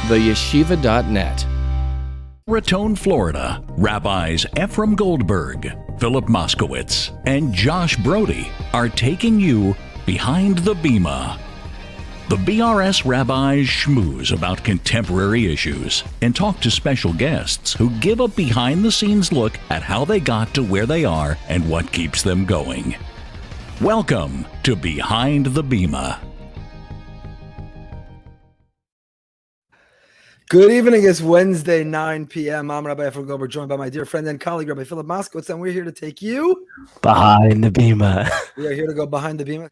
theyeshiva.net. Raton, Florida, Rabbis Efrem Goldberg, Philip Moskowitz, and Josh Brody are taking you behind the Bima. The BRS rabbis schmooze about contemporary issues and talk to special guests who give a behind-the-scenes look at how they got to where they are and what keeps them going. Welcome to Behind the Bima. Good evening. It's Wednesday, 9 p.m. I'm Rabbi Efrem Goldberg, joined by my dear friend and colleague, Rabbi Philip Moskowitz, and we're here to take you behind the Bima. We are here to go behind the Bima.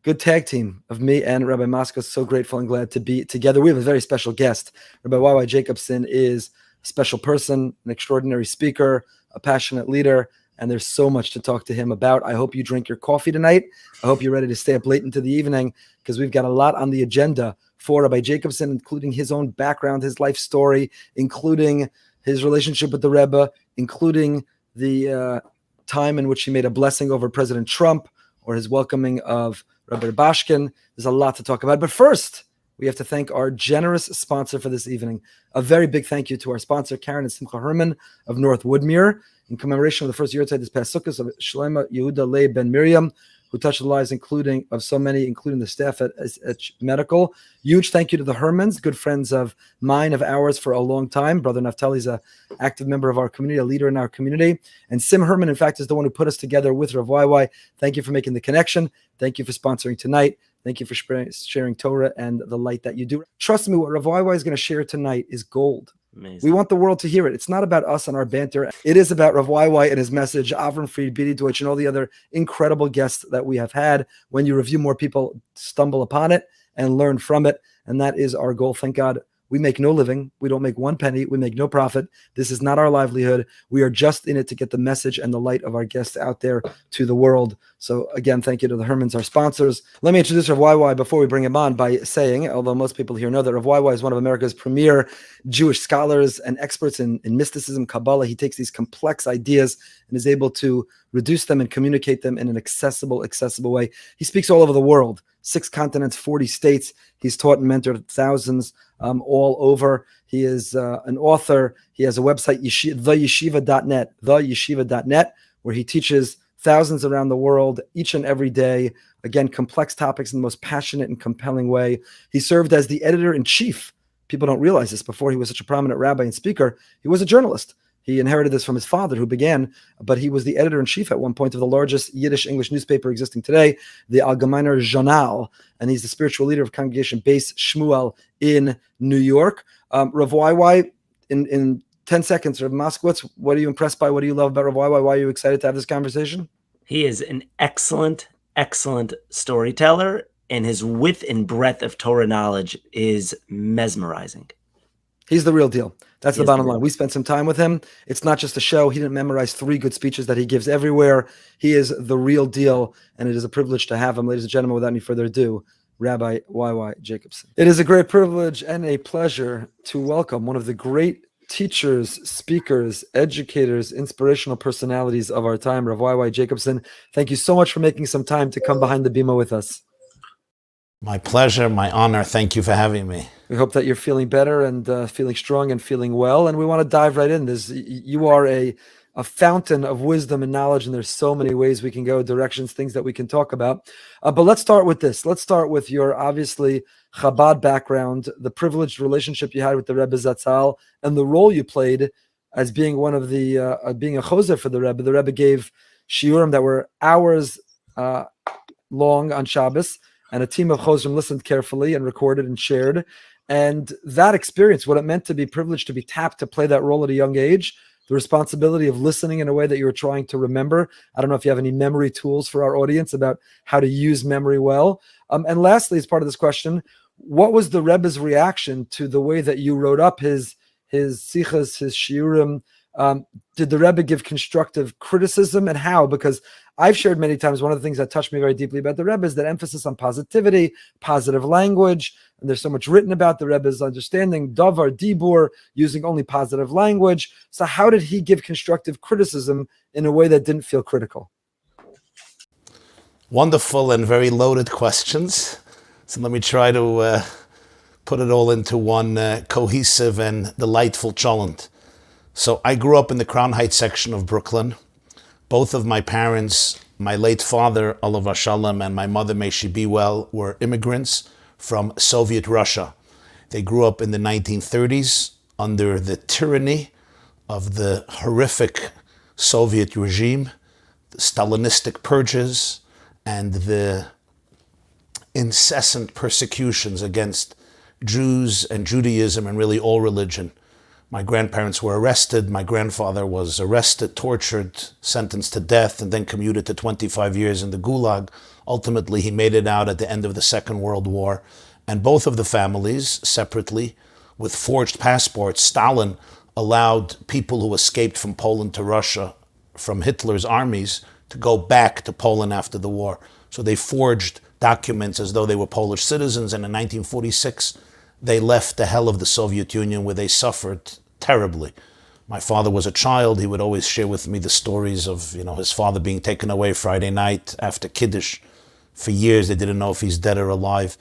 Good tag team of me and Rabbi Moskowitz. So grateful and glad to be together. We have a very special guest. Rabbi YY Jacobson is a special person, an extraordinary speaker, a passionate leader, and there's so much to talk to him about. I hope you drink your coffee tonight. I hope you're ready to stay up late into the evening because we've got a lot on the agenda for Rabbi Jacobson, including his own background, his life story, including his relationship with the Rebbe, including the time in which he made a blessing over President Trump or his welcoming of Rabbi Rubashkin. There's a lot to talk about. But first, we have to thank our generous sponsor for this evening. A very big thank you to our sponsor, Karen and Simcha Herman of North Woodmere, in commemoration of the first Yortzeit this past Sukkot of Shlema Yehuda Leah Ben Miriam, who touched the lives of so many, including the staff at Medical. Huge thank you to the Hermans, good friends of mine, of ours for a long time. Brother Naftali is an active member of our community, a leader in our community. And Sim Herman, in fact, is the one who put us together with Rav YY. Thank you for making the connection. Thank you for sponsoring tonight. Thank you for sharing Torah and the light that you do. Trust me, what Rav YY is going to share tonight is gold. Amazing. We want the world to hear it. It's not about us and our banter. It is about Rav YY and his message, Avram Fried, Bidi Deutsch, and all the other incredible guests that we have had. When you review, more people stumble upon it and learn from it. And that is our goal. Thank God we make no living. We don't make one penny. We make no profit. This is not our livelihood. We are just in it to get the message and the light of our guests out there to the world. So again, thank you to the Hermans, our sponsors. Let me introduce Rav YY before we bring him on by saying, although most people here know that Rav YY is one of America's premier Jewish scholars and experts in mysticism, Kabbalah. He takes these complex ideas and is able to reduce them and communicate them in an accessible way. He speaks all over the world, 6 continents, 40 states. He's taught and mentored thousands all over. He is an author. He has a website, theyeshiva.net, where he teaches thousands around the world each and every day. Again, complex topics in the most passionate and compelling way. He served as the editor-in-chief. People don't realize this. Before he was such a prominent rabbi and speaker, he was a journalist. He inherited this from his father, who began, but he was the editor-in-chief at one point of the largest Yiddish English newspaper existing today, the Allgemeiner Journal, and he's the spiritual leader of Congregation Beis Shmuel in New York. Rav YY, in 10 seconds, Rav Moskowitz, what are you impressed by? What do you love about Rav YY? Why are you excited to have this conversation? He is an excellent storyteller, and his width and breadth of Torah knowledge is mesmerizing. He's the real deal. That's the bottom line. We spent some time with him. It's not just a show. He didn't memorize 3 good speeches that he gives everywhere. He is the real deal, and it is a privilege to have him. Ladies and gentlemen, without any further ado, Rabbi YY Jacobson. It is a great privilege and a pleasure to welcome one of the great teachers, speakers, educators, inspirational personalities of our time, Rabbi YY Jacobson. Thank you so much for making some time to come behind the Bima with us. My pleasure, my honor. Thank you for having me. We hope that you're feeling better and feeling strong and feeling well. And we want to dive right in. You are a fountain of wisdom and knowledge, and there's so many ways we can go, directions, things that we can talk about. But let's start with this. Let's start with your obviously Chabad background, the privileged relationship you had with the Rebbe Zatzal, and the role you played as being one of the being a choser for the Rebbe. The Rebbe gave shiurim that were hours long on Shabbos, and a team of chosrim listened carefully and recorded and shared. And that experience, what it meant to be privileged to be tapped to play that role at a young age, the responsibility of listening in a way that you were trying to remember. I don't know if you have any memory tools for our audience about how to use memory well. And lastly, as part of this question, what was the Rebbe's reaction to the way that you wrote up his sichas, his shiurim? Did the Rebbe give constructive criticism, and how? Because I've shared many times, one of the things that touched me very deeply about the Rebbe is that emphasis on positivity, positive language, and there's so much written about the Rebbe's understanding, davar, dibur, using only positive language. So how did he give constructive criticism in a way that didn't feel critical? Wonderful and very loaded questions. So let me try to put it all into one cohesive and delightful cholent. So I grew up in the Crown Heights section of Brooklyn. Both of my parents, my late father, Olav Hashalom, and my mother, may she be well, were immigrants from Soviet Russia. They grew up in the 1930s under the tyranny of the horrific Soviet regime, the Stalinistic purges, and the incessant persecutions against Jews and Judaism and really all religion. My grandparents were arrested. My grandfather was arrested, tortured, sentenced to death, and then commuted to 25 years in the Gulag. Ultimately, he made it out at the end of the Second World War. And both of the families, separately, with forged passports, Stalin allowed people who escaped from Poland to Russia from Hitler's armies to go back to Poland after the war. So they forged documents as though they were Polish citizens, and in 1946, they left the hell of the Soviet Union, where they suffered terribly. My father was a child. He would always share with me the stories of, his father being taken away Friday night after Kiddush. For years, they didn't know if he's dead or alive.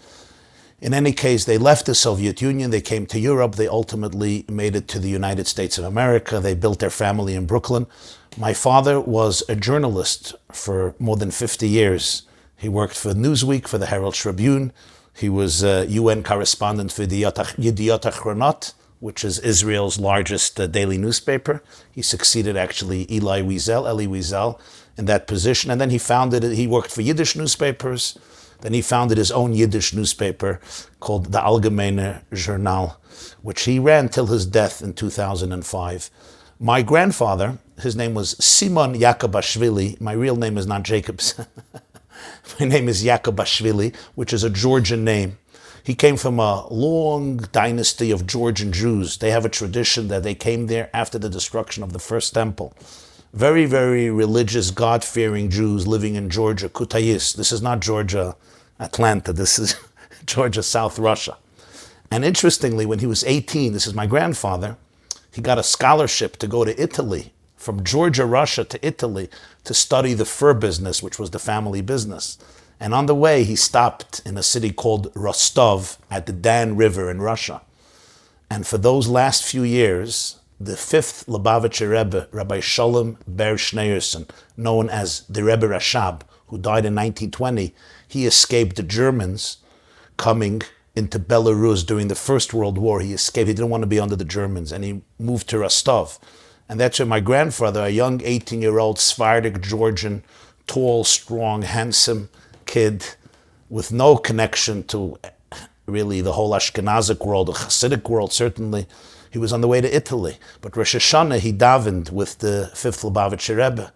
In any case, they left the Soviet Union. They came to Europe. They ultimately made it to the United States of America. They built their family in Brooklyn. My father was a journalist for more than 50 years. He worked for Newsweek, for the Herald Tribune. He was a UN correspondent for the Yediot Achronot, which is Israel's largest daily newspaper. He succeeded actually Elie Wiesel, in that position. And then he worked for Yiddish newspapers. Then he founded his own Yiddish newspaper called the Allgemeine Journal, which he ran till his death in 2005. My grandfather, his name was Simon Yakubashvili. My real name is not Jacobson. My name is Yakubashvili, which is a Georgian name. He came from a long dynasty of Georgian Jews. They have a tradition that they came there after the destruction of the first temple. Very, very religious, God-fearing Jews living in Georgia, Kutayis. This is not Georgia, Atlanta. This is Georgia, South Russia. And interestingly, when he was 18, this is my grandfather, he got a scholarship to go to Italy, from Georgia, Russia to Italy, to study the fur business, which was the family business. And on the way, he stopped in a city called Rostov at the Dan River in Russia. And for those last few years, the fifth Lubavitcher Rebbe, Rabbi Sholem Ber Schneerson, known as the Rebbe Rashab, who died in 1920, he escaped the Germans coming into Belarus during the First World War. He escaped. He didn't want to be under the Germans, and he moved to Rostov. And that's where my grandfather, a young 18-year-old Sephardic Georgian, tall, strong, handsome kid with no connection to really the whole Ashkenazic world, the Hasidic world, certainly. He was on the way to Italy. But Rosh Hashanah, he davened with the fifth Lubavitcher Rebbe.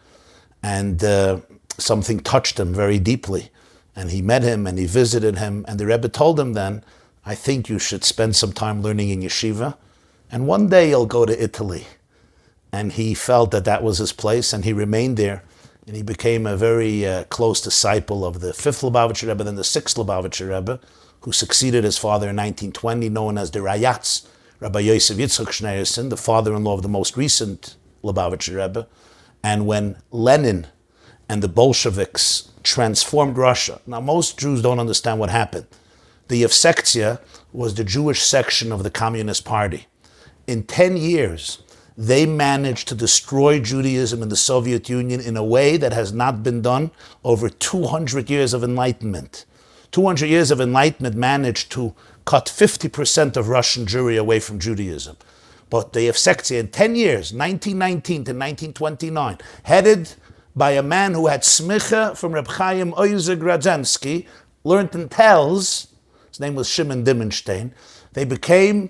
And something touched him very deeply. And he met him and he visited him. And the Rebbe told him then, I think you should spend some time learning in yeshiva. And one day you'll go to Italy. And he felt that that was his place, and he remained there. And he became a very close disciple of the fifth Lubavitcher Rebbe, then the sixth Lubavitcher Rebbe, who succeeded his father in 1920, known as the Rayatz, Rabbi Yosef Yitzchak Schneerson, the father-in-law of the most recent Lubavitcher Rebbe. And when Lenin and the Bolsheviks transformed Russia, now most Jews don't understand what happened. The Yevsektia was the Jewish section of the Communist Party. In 10 years, they managed to destroy Judaism in the Soviet Union in a way that has not been done over 200 years of enlightenment. 200 years of enlightenment managed to cut 50% of Russian Jewry away from Judaism. But the Yevsektia in 10 years, 1919 to 1929, headed by a man who had smicha from Reb Chaim Oizer Gradzensky, learned in Telz, his name was Shimon Dimenstein, they became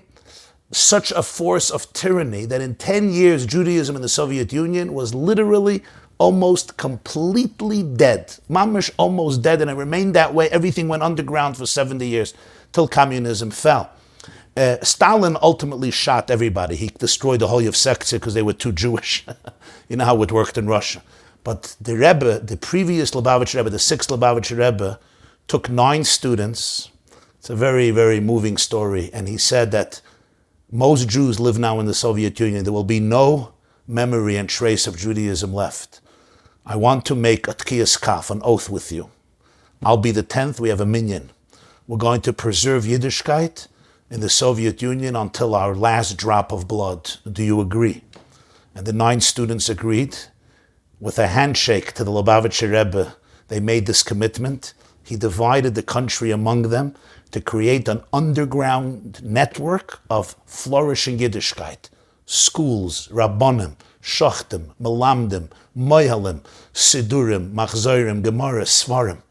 such a force of tyranny that in 10 years, Judaism in the Soviet Union was literally almost completely dead. Mamish almost dead, and it remained that way. Everything went underground for 70 years till communism fell. Stalin ultimately shot everybody. He destroyed the whole Yevsektia because they were too Jewish. You know how it worked in Russia. But the Rebbe, the previous Lubavitcher Rebbe, the sixth Lubavitcher Rebbe, took 9 students. It's a very, very moving story. And he said that most Jews live now in the Soviet Union. There will be no memory and trace of Judaism left. I want to make a tkiyas kaf, an oath with you. I'll be the 10th. We have a minyan. We're going to preserve Yiddishkeit, in the Soviet Union until our last drop of blood. Do you agree? And the 9 students agreed. With a handshake to the Lubavitcher Rebbe, they made this commitment. He divided the country among them to create an underground network of flourishing Yiddishkeit. Schools, Rabbanim, Shachtim, Melamdim, Moyalim, Sidurim, Machzorim, Gemara, Svarim.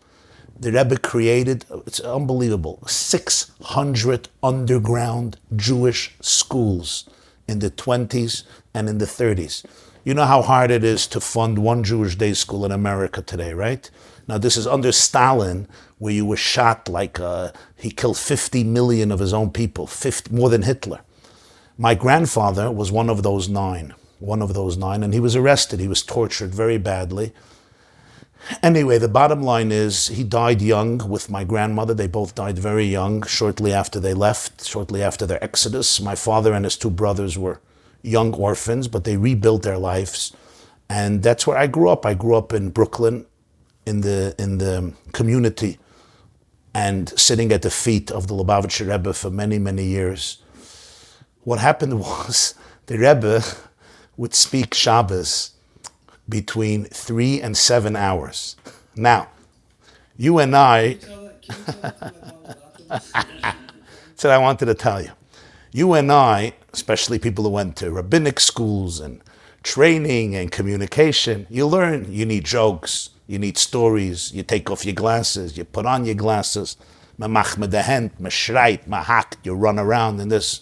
The Rebbe created, it's unbelievable, 600 underground Jewish schools in the 20s and in the 30s. You know how hard it is to fund one Jewish day school in America today, right? Now this is under Stalin, where you were shot like, he killed 50 million of his own people, 50, more than Hitler. My grandfather was one of those nine, and he was arrested. He was tortured very badly. Anyway, the bottom line is he died young with my grandmother. They both died very young, shortly after they left, shortly after their exodus. My father and his 2 brothers were young orphans, but they rebuilt their lives. And that's where I grew up. I grew up in Brooklyn, in the community, and sitting at the feet of the Lubavitcher Rebbe for many, many years. What happened was the Rebbe would speak Shabbos between 3 and 7 hours. Now, you and I, that's what I wanted to tell you. You and I, especially people who went to rabbinic schools and training and communication, you learn you need jokes, you need stories, you take off your glasses, you put on your glasses, you run around in this.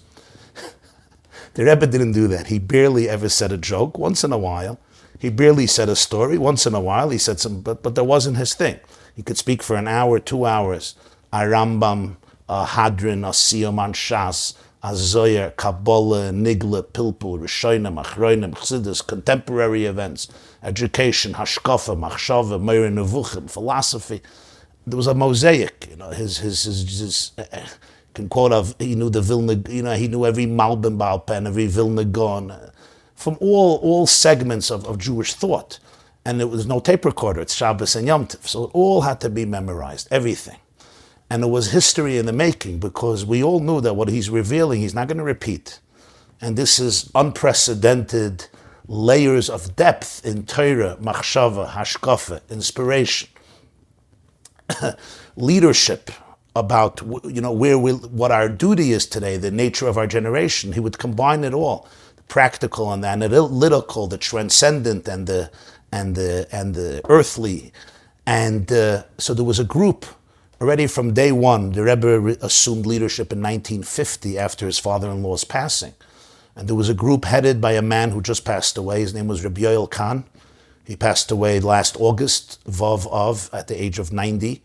The Rebbe didn't do that. He barely ever said a joke. Once in a while, he barely said a story. Once in a while, he said some, but that wasn't his thing. He could speak for an hour, 2 hours. A rambam, a hadrin, a siyum an shas, a zoyer, kabbalah, nigla, pilpul, rishonim, achroinim, chassidus, contemporary events, education, hashkafa, machshava, meir nevuchim, philosophy. There was a mosaic, you know, his can quote of, he knew the Vilna, you know, he knew every Malbim Baal Pen, every Vilna Gaon, from all segments of Jewish thought. And there was no tape recorder, it's Shabbos and Yom Tov, so it all had to be memorized, everything. And it was history in the making, because we all knew that what he's revealing, he's not going to repeat. And this is unprecedented layers of depth in Torah, machshava, hashkafa, inspiration, leadership, about, you know, what our duty is today, the nature of our generation. He would combine it all, the practical and the analytical, the transcendent and the earthly. And so there was a group already from day one. The Rebbe assumed leadership in 1950 after his father-in-law's passing. And there was a group headed by a man who just passed away. His name was Rabbi YY Jacobson. He passed away last August, Vav Av, at the age of 90.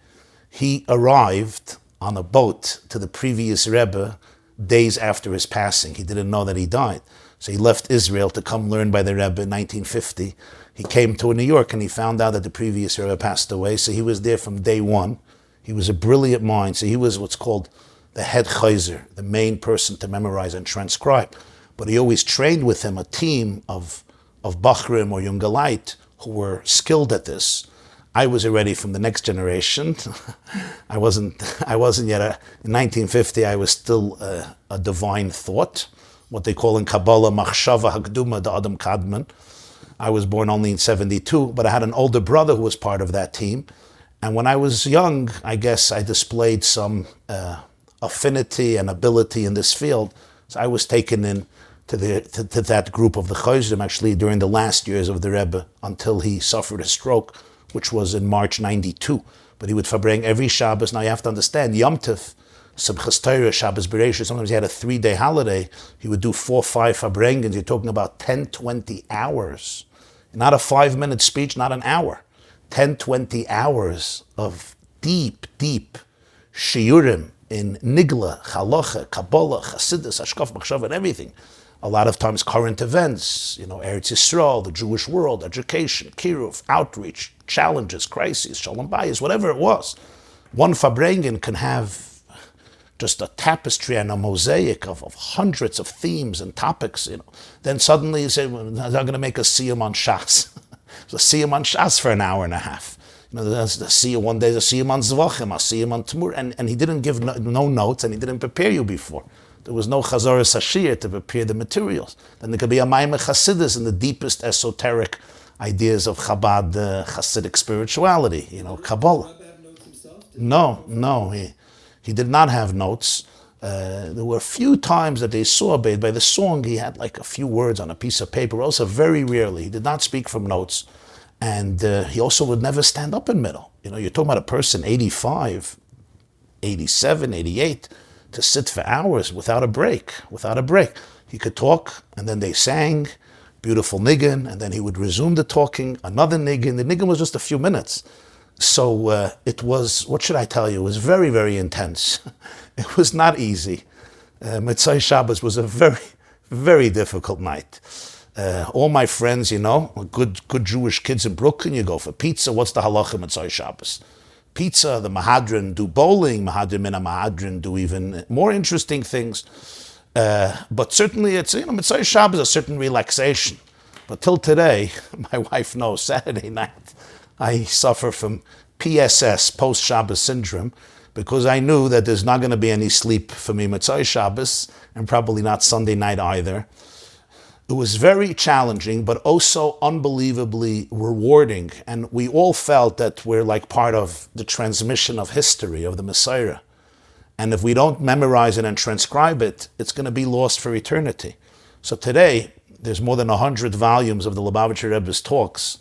He arrived on a boat to the previous Rebbe days after his passing. He didn't know that he died. So he left Israel to come learn by the Rebbe in 1950. He came to New York and he found out that the previous Rebbe passed away. So he was there from day one. He was a brilliant mind. So he was what's called the head chayzer, the main person to memorize and transcribe. But he always trained with him a team of Bachrim or Jungalite who were skilled at this. I was already from the next generation. I wasn't yet, in 1950, I was still a divine thought, what they call in Kabbalah, Machshava Hakduma da Adam Kadman. I was born only in 72, but I had an older brother who was part of that team. And when I was young, I guess I displayed some affinity and ability in this field. So I was taken in to that group of the Chayzim, actually, during the last years of the Rebbe, until he suffered a stroke, which was in March 92. But he would farbring every Shabbos. Now you have to understand, Yom Tov, Simchas Torah, Shabbos Bereishis, sometimes he had a 3-day holiday. He would do 4 or 5 farbrengens. You're talking about 10, 20 hours. Not a 5-minute speech, not an hour. 10, 20 hours of deep shiurim in Nigla, Chalocha, Kabbalah, Chassidus, Ashkaf, Machshav, and everything. A lot of times current events, you know, Eretz Yisrael, the Jewish world, education, kiruv, outreach, challenges, crises, shalom bayis, whatever it was. One farbrengen can have just a tapestry and a mosaic of hundreds of themes and topics, you know. Then suddenly you say, well, they're going to make a siyum on shas. So siyum on shas for an hour and a half. I'll see you one day, I'll see him on Zvachim, I'll see him on Tamur. And he didn't give no notes, and he didn't prepare you before. There was no Chazoras Hashir to prepare the materials. Then there could be a Maimah Chasidus in the deepest esoteric ideas of Chabad Hasidic spirituality, Kabbalah. No, he did not have notes. There were a few times that they saw by the song, he had like a few words on a piece of paper, also very rarely. He did not speak from notes. And he also would never stand up in middle. You're talking about a person 85, 87, 88, to sit for hours without a break. He could talk, and then they sang, beautiful niggin, and then he would resume the talking, another niggin. The niggin was just a few minutes. So it was, what should I tell you, it was very, very intense. It was not easy. Motzei Shabbos was a very, very difficult night. All my friends, good Jewish kids in Brooklyn, you go for pizza. What's the halacha Motzei Shabbos? Pizza, the Mahadran do bowling, Mahadran do even more interesting things. But certainly it's, Motzei Shabbos, a certain relaxation. But till today, my wife knows, Saturday night, I suffer from PSS, post-Shabbos syndrome, because I knew that there's not going to be any sleep for me Motzei Shabbos, and probably not Sunday night either. It was very challenging, but also unbelievably rewarding. And we all felt that we're like part of the transmission of history, of the Messiah. And if we don't memorize it and transcribe it, it's going to be lost for eternity. So today, there's more than 100 volumes of the Lubavitcher Rebbe's talks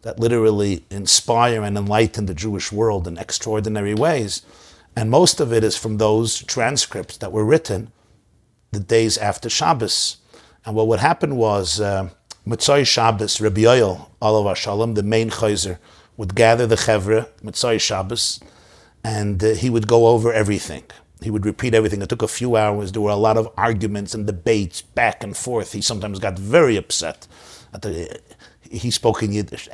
that literally inspire and enlighten the Jewish world in extraordinary ways. And most of it is from those transcripts that were written the days after Shabbos. And what would happen was, Motzei Shabbos, Rabbi YY, Alav Shalom, the main chayzer, would gather the chevra, Motzei Shabbos, and he would go over everything. He would repeat everything. It took a few hours. There were a lot of arguments and debates back and forth. He sometimes got very upset. He spoke in Yiddish.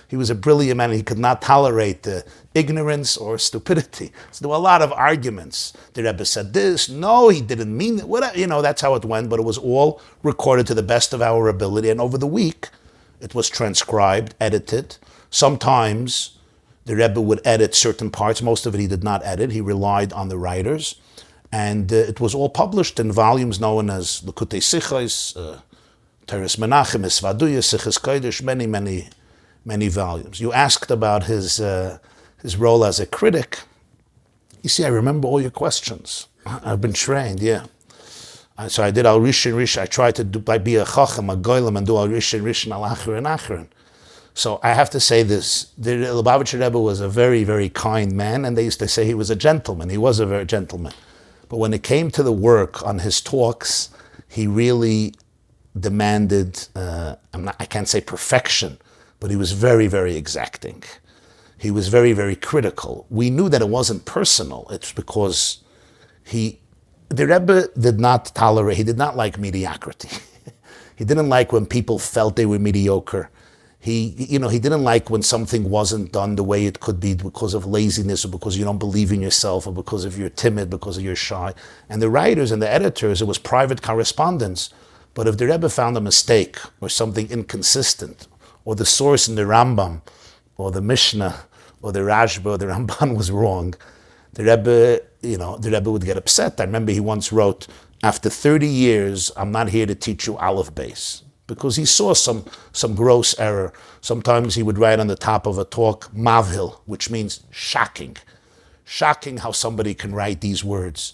He was a brilliant man. He could not tolerate ignorance or stupidity. So there were a lot of arguments. The Rebbe said this. No, he didn't mean it. Whatever, that's how it went. But it was all recorded to the best of our ability. And over the week, it was transcribed, edited. Sometimes the Rebbe would edit certain parts. Most of it he did not edit. He relied on the writers. And it was all published in volumes known as Likutei Sichos, Teres Menachem, Esvaduya, Sichos Kodesh, many volumes. You asked about his role as a critic. You see, I remember all your questions. I've been trained, yeah. So I did Al Rishon. I tried to be a Chacham, a Goylem, and do Al Rishon, Al Achron. So I have to say this. The Lubavitcher Rebbe was a very, very kind man, and they used to say he was a gentleman. He was a very gentleman. But when it came to the work on his talks, he really demanded, I can't say perfection, but he was very, very exacting. He was very, very critical. We knew that it wasn't personal. It's because the Rebbe did not tolerate, he did not like mediocrity. He didn't like when people felt they were mediocre. He didn't like when something wasn't done the way it could be because of laziness or because you don't believe in yourself or because of you're timid, because of you're shy. And the writers and the editors, it was private correspondence. But if the Rebbe found a mistake or something inconsistent, or the source in the Rambam, or the Mishnah, or the Rashba, or the Ramban was wrong, the Rebbe would get upset. I remember he once wrote, after 30 years, I'm not here to teach you Aleph Beis, because he saw some gross error. Sometimes he would write on the top of a talk, Mavhil, which means shocking. Shocking how somebody can write these words.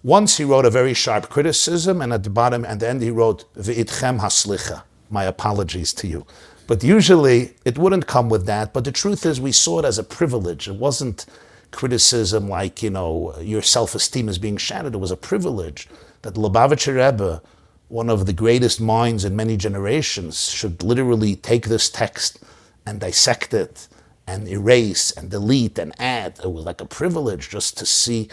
Once he wrote a very sharp criticism, and at the end he wrote, V'itchem haslicha, my apologies to you. But usually it wouldn't come with that, but the truth is we saw it as a privilege. It wasn't criticism like, your self-esteem is being shattered. It was a privilege that the Lubavitcher Rebbe, one of the greatest minds in many generations, should literally take this text and dissect it and erase and delete and add. It was like a privilege just to see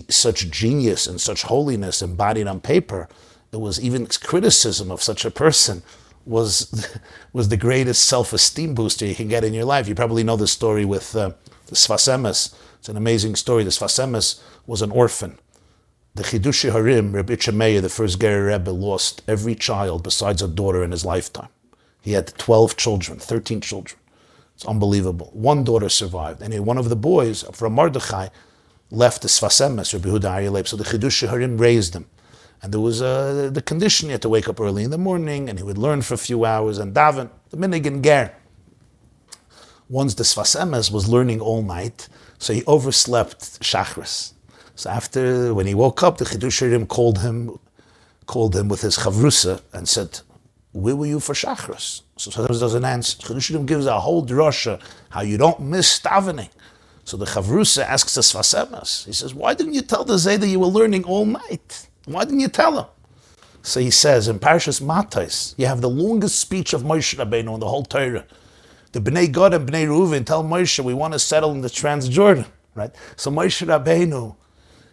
such genius and such holiness embodied on paper. It was even criticism of such a person was the greatest self-esteem booster you can get in your life. You probably know the story with the Sfas Emes. It's an amazing story. The Sfas Emes was an orphan. The Chidushei Harim, Rabbi Efrem Goldberg, the first Ger Rebbe, lost every child besides a daughter in his lifetime. He had 12 children, 13 children. It's unbelievable. One daughter survived. And one of the boys from Mordechai left the Sfas Emes, Rabbi Yehuda Aryeh Leib. So the Chidush Sheharim raised him. And there was the condition, he had to wake up early in the morning, and he would learn for a few hours and daven, the minig and ger. Once the Sfas Emes was learning all night, so he overslept Shachris. So after, when he woke up, the Chidush Sheharim called him with his chavrusa and said, where were you for Shachris? So Chidush doesn't answer. Chidush Sheharim gives a whole drasha how you don't miss davening. So the chavrusa asks the Sfas Emes, he says, why didn't you tell the Zayda you were learning all night? Why didn't you tell him? So he says, in Parashas Matos, you have the longest speech of Moshe Rabbeinu in the whole Torah. The Bnei Gad and Bnei Reuven tell Moshe, we want to settle in the Transjordan, right? So Moshe Rabbeinu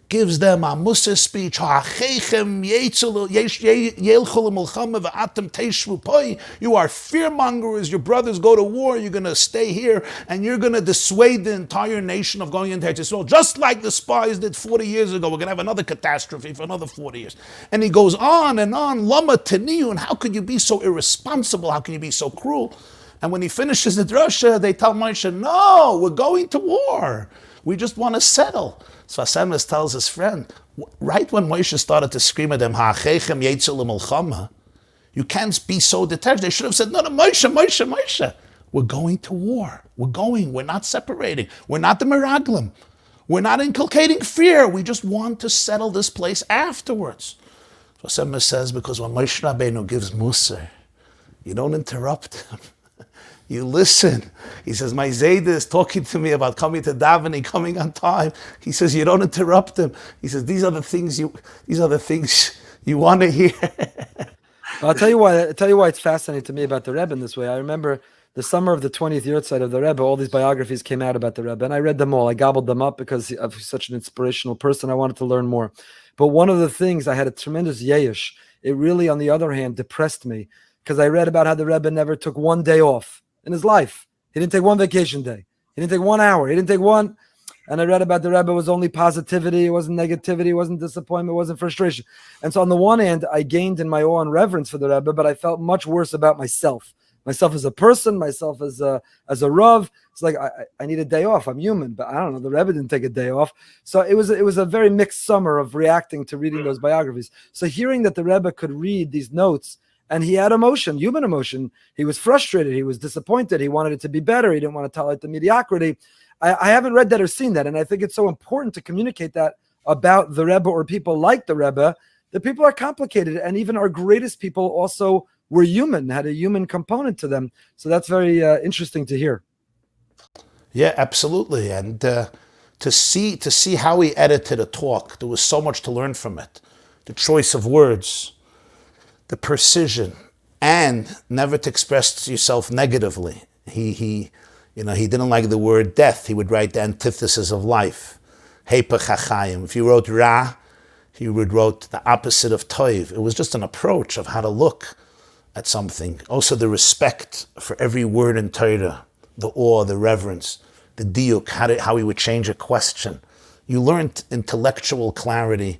gives them a Musa speech. You are fearmongers. Your brothers go to war. You're going to stay here, and you're going to dissuade the entire nation of going into Israel, just like the spies did 40 years ago. We're going to have another catastrophe for another 40 years. And he goes on and on. Lama teniyu, and how could you be so irresponsible? How can you be so cruel? And when he finishes the drasha, they tell Moshe, no, we're going to war. We just want to settle. So Sfas Emes tells his friend, right when Moshe started to scream at them, you can't be so detached. They should have said, no, Moshe, we're going to war. We're not separating. We're not the Meraglim. We're not inculcating fear. We just want to settle this place afterwards. So Sfas Emes says, because when Moshe Rabbeinu gives Musa, you don't interrupt him. You listen. He says, my Zayda is talking to me about coming to davening, coming on time. He says, you don't interrupt him. He says, these are the things you want to hear. I'll tell you why it's fascinating to me about the Rebbe in this way. I remember the summer of the 20th Yahrzeit of the Rebbe, all these biographies came out about the Rebbe, and I read them all. I gobbled them up because of such an inspirational person. I wanted to learn more. But one of the things, I had a tremendous yesh. It really, on the other hand, depressed me because I read about how the Rebbe never took one day off in his life. He didn't take one vacation day. He didn't take 1 hour. He didn't take one. And I read about the Rebbe was only positivity. It wasn't negativity. It wasn't disappointment. It wasn't frustration. And so on the one hand, I gained in my awe and reverence for the Rebbe, but I felt much worse about myself. Myself as a person, myself as a Rav. It's like I need a day off. I'm human, but I don't know. The Rebbe didn't take a day off. So it was a very mixed summer of reacting to reading those biographies. So hearing that the Rebbe could read these notes, and he had emotion, human emotion. He was frustrated. He was disappointed. He wanted it to be better. He didn't want to tolerate the mediocrity. I haven't read that or seen that. And I think it's so important to communicate that about the Rebbe or people like the Rebbe. The people are complicated. And even our greatest people also were human, had a human component to them. So that's very interesting to hear. Yeah, absolutely. And to see how he edited a talk, there was so much to learn from it. The choice of words, the precision, and never to express yourself negatively. He didn't like the word death. He would write the antithesis of life. Hepech hachayim. If you wrote ra, he would wrote the opposite of toiv. It was just an approach of how to look at something. Also the respect for every word in Torah, the awe, the reverence, the diuk, how he would change a question. You learned intellectual clarity.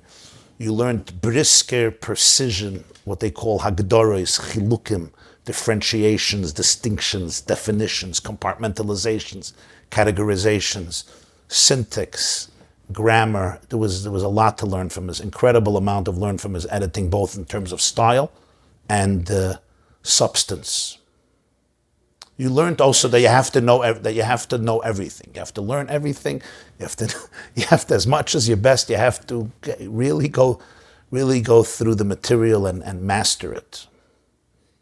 You learned brisker precision, what they call hagdoros, chilukim, differentiations, distinctions, definitions, compartmentalizations, categorizations, syntax, grammar. There was a lot to learn from his incredible amount of learn from his editing, both in terms of style and substance. You learned also that you have to know everything. You have to learn everything. You have to, as much as your best, you have to really go through the material and master it.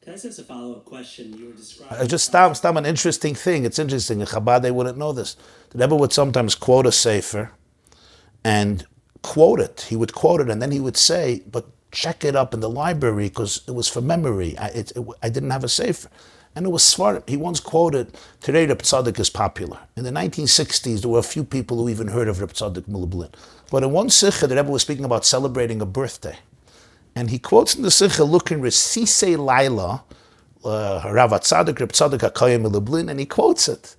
Can I ask a follow-up question? You were describing... Just stop an interesting thing. It's interesting. In Chabad, they wouldn't know this. The Rebbe would sometimes quote a sefer and quote it. He would quote it, and then he would say, but check it up in the library because it was for memory. I didn't have a sefer. And it was smart. He once quoted, today Reb Tzadok is popular. In the 1960s, there were a few people who even heard of Reb Tzadok Mulublin. But in one sikha, the Rebbe was speaking about celebrating a birthday. And he quotes in the sikha, looking Resisei Laila, Rav Tzadok, Reb Tzadok HaKayim Mulublin, and he quotes it.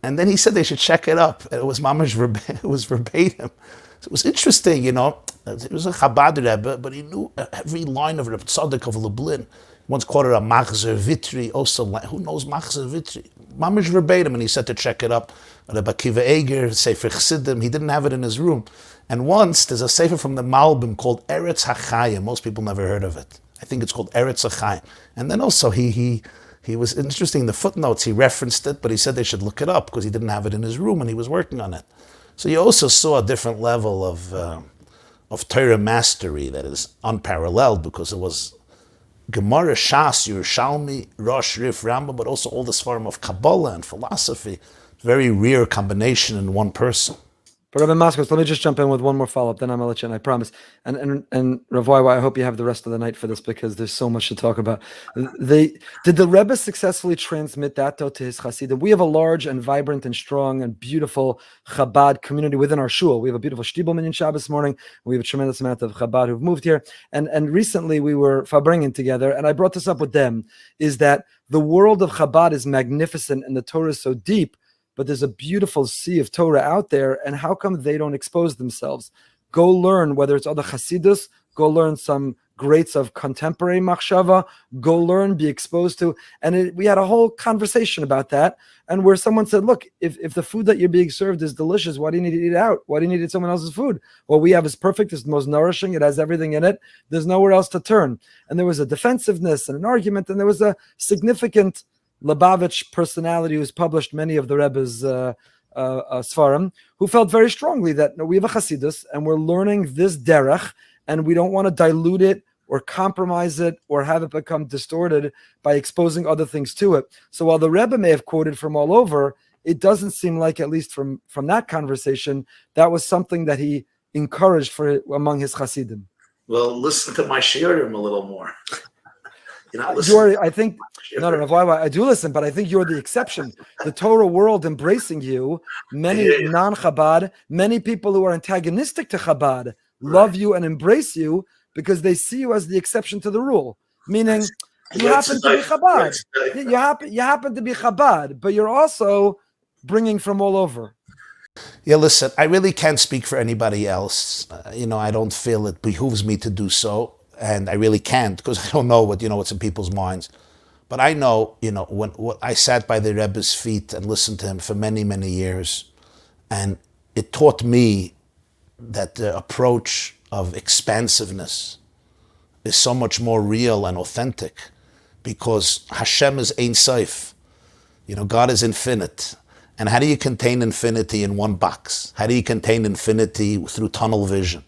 And then he said they should check it up. And it was mamash verbatim. So it was interesting, It was a Chabad Rebbe, but he knew every line of Reb Tzadok of Lublin. Once quoted a Machzer Vitri, also, who knows Machzer Vitri? Mamish verbatim, and he said to check it up. Rabbi Akiva Eger, Sefer Chassidim, he didn't have it in his room. And once, there's a sefer from the Malbim called Eretz HaChayim. Most people never heard of it. I think it's called Eretz HaChayim. And then also, he was interesting in the footnotes, he referenced it, but he said they should look it up because he didn't have it in his room and he was working on it. So you also saw a different level of Torah mastery that is unparalleled, because it was Gemara, Shas, Yerushalmi, Rosh, Rif, Rambam, but also all this form of Kabbalah and philosophy. Very rare combination in one person. But Rabbi Moskowitz, let me just jump in with one more follow-up, then I'm going to let you in, I promise. And Rabbi YY, I hope you have the rest of the night for this, because there's so much to talk about. Did the Rebbe successfully transmit that, though, to his Hasidim? We have a large and vibrant and strong and beautiful Chabad community within our shul. We have a beautiful Shtibel Minyan Shabbos morning. We have a tremendous amount of Chabad who've moved here. And recently we were Fabringen together, and I brought this up with them, is that the world of Chabad is magnificent and the Torah is so deep, but there's a beautiful sea of Torah out there, and how come they don't expose themselves? Go learn, whether it's other Hasidus, go learn some greats of contemporary Machshava, go learn, be exposed to. And we had a whole conversation about that, and where someone said, look, if the food that you're being served is delicious, why do you need to eat out? Why do you need to eat someone else's food? What we have is perfect, it's the most nourishing, it has everything in it, there's nowhere else to turn. And there was a defensiveness and an argument, and there was a significant Lubavitch personality who's published many of the Rebbe's Svarim, who felt very strongly that we have a Hasidus and we're learning this derech, and we don't want to dilute it or compromise it or have it become distorted by exposing other things to it. So while the Rebbe may have quoted from all over, it doesn't seem like, at least from that conversation, that was something that he encouraged among his Hasidim. Well, listen to my shiram a little more. Youre, I think, no, I do listen, but I think you're the exception. The Torah world embracing you, many non-Chabad, many people who are antagonistic to Chabad love you and embrace you because they see you as the exception to the rule. Meaning, you happen to be Chabad. You happen to be Chabad, but you're also bringing from all over. Yeah, listen, I really can't speak for anybody else. I don't feel it behooves me to do so. And I really can't, because I don't know what's in people's minds. But I know, when I sat by the Rebbe's feet and listened to him for many, many years, and it taught me that the approach of expansiveness is so much more real and authentic, because Hashem is Ein Sof. God is infinite. And how do you contain infinity in one box? How do you contain infinity through tunnel vision?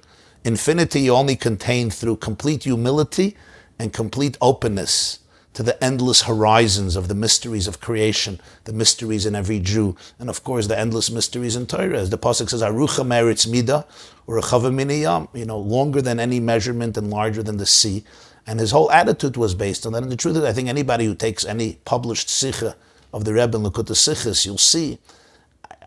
Infinity you only contain through complete humility and complete openness to the endless horizons of the mysteries of creation, the mysteries in every Jew, and of course the endless mysteries in Torah. As the Pasuk says, Arucha meretz mida, or Rechava miniyam, longer than any measurement and larger than the sea. And his whole attitude was based on that. And the truth is, I think anybody who takes any published Sikha of the Rebbe in Likutei Sichos, you'll see,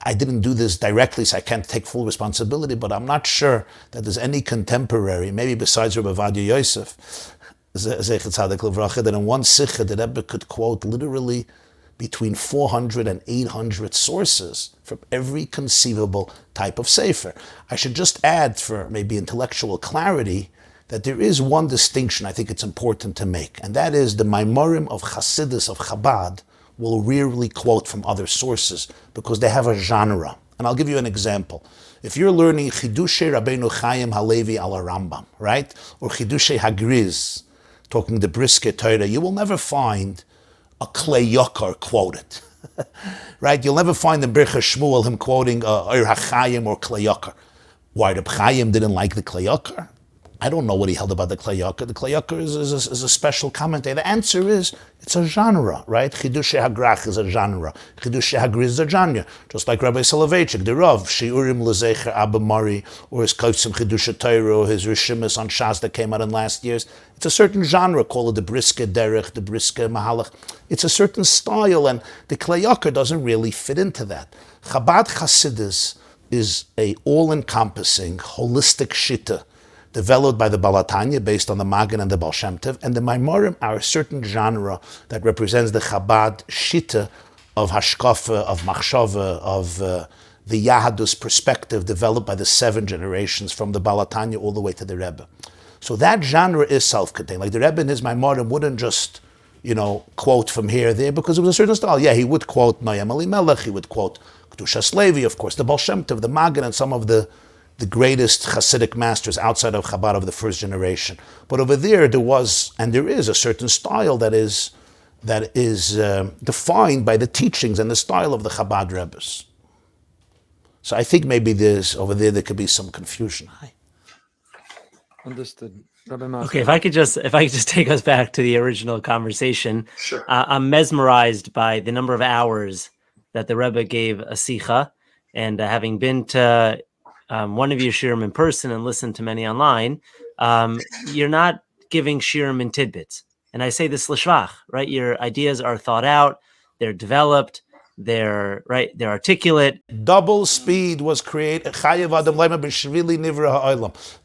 I didn't do this directly, so I can't take full responsibility, but I'm not sure that there's any contemporary, maybe besides Rabbi YY Yosef, that in one Sikha the Rebbe could quote literally between 400 and 800 sources from every conceivable type of Sefer. I should just add, for maybe intellectual clarity, that there is one distinction I think it's important to make, and that is the Maimorim of Hasidus, of Chabad, will rarely quote from other sources because they have a genre. And I'll give you an example. If you're learning Chidushei Rabbeinu Chaim Halevi al Rambam, right? Or Chidushei Hagriz, talking the brisket Torah, you will never find a Klei Yakar quoted. Right? You'll never find in Birchas Shmuel him quoting Or HaChaim or Klei Yakar. Why Reb Chaim didn't like the Klei Yakar? I don't know what he held about the Klei Yakar. The Klei Yakar is a special commentary. The answer is, it's a genre, right? Chidushei Hagrach is a genre. Chidushei Hagriz is a genre. Just like Rabbi Soloveitchik, the Rav, Shiurim Lezecher Abba Mari, or his Kotzim Chidushei Torah, or his Rishimus on Shas that came out in last years. It's a certain genre, call it the Briske Derech, the Briske Mahalach. It's a certain style, and the Klei Yakar doesn't really fit into that. Chabad Hasidus is a all-encompassing, holistic shitta, developed by the Baal HaTanya based on the Magen and the Baal Shem Tov, and the Maimorim are a certain genre that represents the Chabad Shitta of Hashkafa, of Machshava, of the Yahadus perspective developed by the 7 generations from the Baal HaTanya all the way to the Rebbe. So that genre is self-contained. Like the Rebbe in his Maimorim wouldn't just, quote from here or there, because it was a certain style. Yeah, he would quote Noam Elimelech, he would quote Kedushas Levi, of course, the Baal Shem Tov, the Magen, and some of the greatest Hasidic masters outside of Chabad of the first generation. But over there was, and there is, a certain style that is defined by the teachings and the style of the Chabad Rebbes. So I think maybe over there could be some confusion. Understood. Rabbi Moskowitz. Okay, if I could just take us back to the original conversation. Sure. I'm mesmerized by the number of hours that the Rebbe gave a sicha, and having been to one of your shiram in person and listened to many online, you're not giving shiram in tidbits. And I say this l'shvach, right? Your ideas are thought out, they're developed, they're articulate. Double speed was created.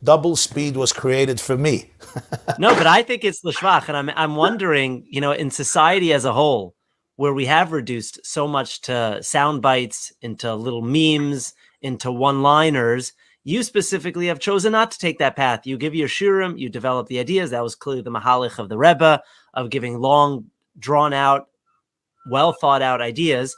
Double speed was created for me. No, but I think it's l'shvach, and I'm wondering, in society as a whole, where we have reduced so much to sound bites, into little memes, into one-liners, you specifically have chosen not to take that path. You give your shirim, you develop the ideas. That was clearly the mahalich of the Rebbe, of giving long, drawn-out, well-thought-out ideas.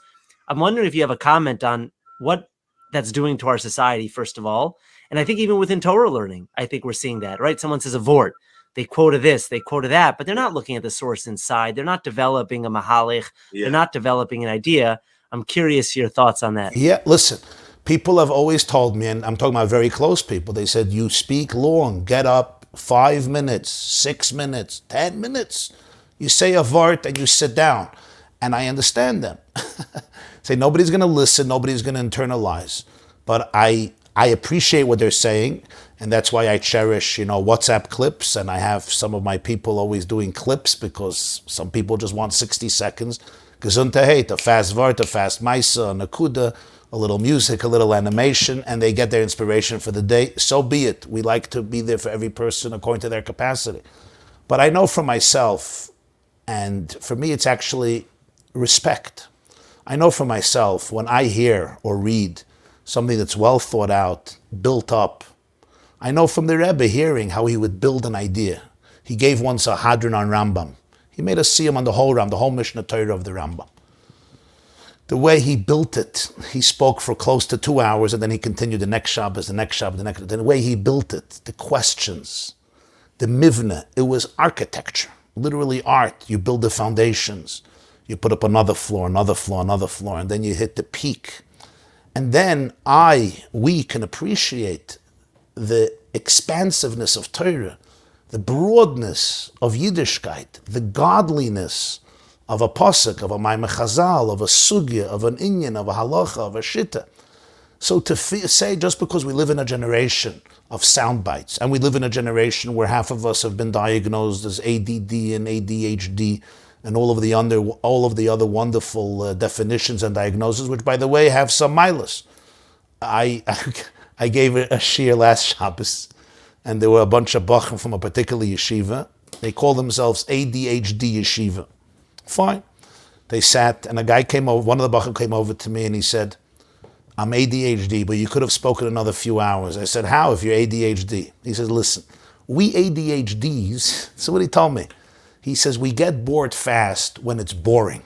I'm wondering if you have a comment on what that's doing to our society, first of all. And I think even within Torah learning, I think we're seeing that, right? Someone says a vort, they quote this, they quote that, but they're not looking at the source inside. They're not developing a mahalich. Yeah. They're not developing an idea. I'm curious your thoughts on that. Yeah, listen, people have always told me, and I'm talking about very close people, they said, you speak long, get up 5 minutes, 6 minutes, 10 minutes. You say a vort and you sit down. And I understand them. Say nobody's going to listen, nobody's going to internalize. But I appreciate what they're saying, and that's why I cherish, WhatsApp clips, and I have some of my people always doing clips, because some people just want 60 seconds. Gesundheit, a fast vart, a fast maisa, a nakuda, a little music, a little animation, and they get their inspiration for the day. So be it. We like to be there for every person according to their capacity. But I know for myself, and for me it's actually respect. I know for myself, when I hear or read something that's well thought out, built up, I know from the Rebbe hearing how he would build an idea. He gave once a hadron on Rambam. He made us see him on the whole Mishnah Torah of the Rambam. The way he built it, he spoke for close to 2 hours, and then he continued the next shabbos, the way he built it, the questions, the mivna, it was architecture, literally art. You build the foundations. You put up another floor, and then you hit the peak. And then we can appreciate the expansiveness of Torah, the broadness of Yiddishkeit, the godliness of a pasuk, of a Maimah Chazal, of a sugya, of an inyan, of a halacha, of a shita. So to say just because we live in a generation of sound bites, and we live in a generation where half of us have been diagnosed as ADD and ADHD, and all of the other wonderful definitions and diagnoses, which, by the way, have some milas. I gave a shir last Shabbos, and there were a bunch of bachim from a particular yeshiva. They call themselves ADHD yeshiva. Fine. They sat, and a guy came over, one of the bachim came over to me, and he said, I'm ADHD, but you could have spoken another few hours. I said, how if you're ADHD? He says, listen, we ADHDs, so what he told me, he says, we get bored fast when it's boring.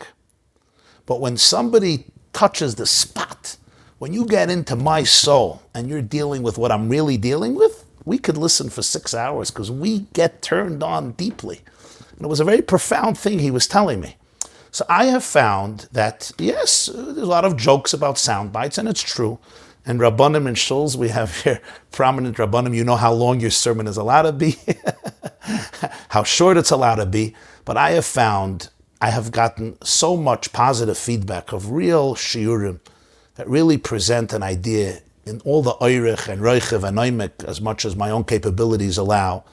But when somebody touches the spot, when you get into my soul and you're dealing with what I'm really dealing with, we could listen for 6 hours because we get turned on deeply. And it was a very profound thing he was telling me. So I have found that, yes, there's a lot of jokes about sound bites, and it's true. And Rabbanim and Shuls, we have here prominent Rabbanim, you know how long your sermon is allowed to be, how short it's allowed to be. But I have found, I have gotten so much positive feedback of real shiurim that really present an idea in all the oirich and roichev and oimek, as much as my own capabilities allow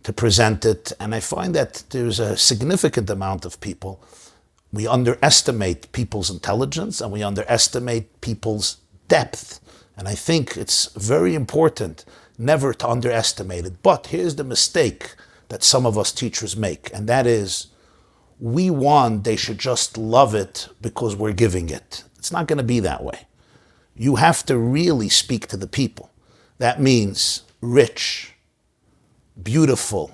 to present it. And I find that there's a significant amount of people, we underestimate people's intelligence and we underestimate people's depth. And I think it's very important never to underestimate it. But here's the mistake that some of us teachers make, and that is, we want they should just love it because we're giving it. It's not going to be that way. You have to really speak to the people. That means rich, beautiful,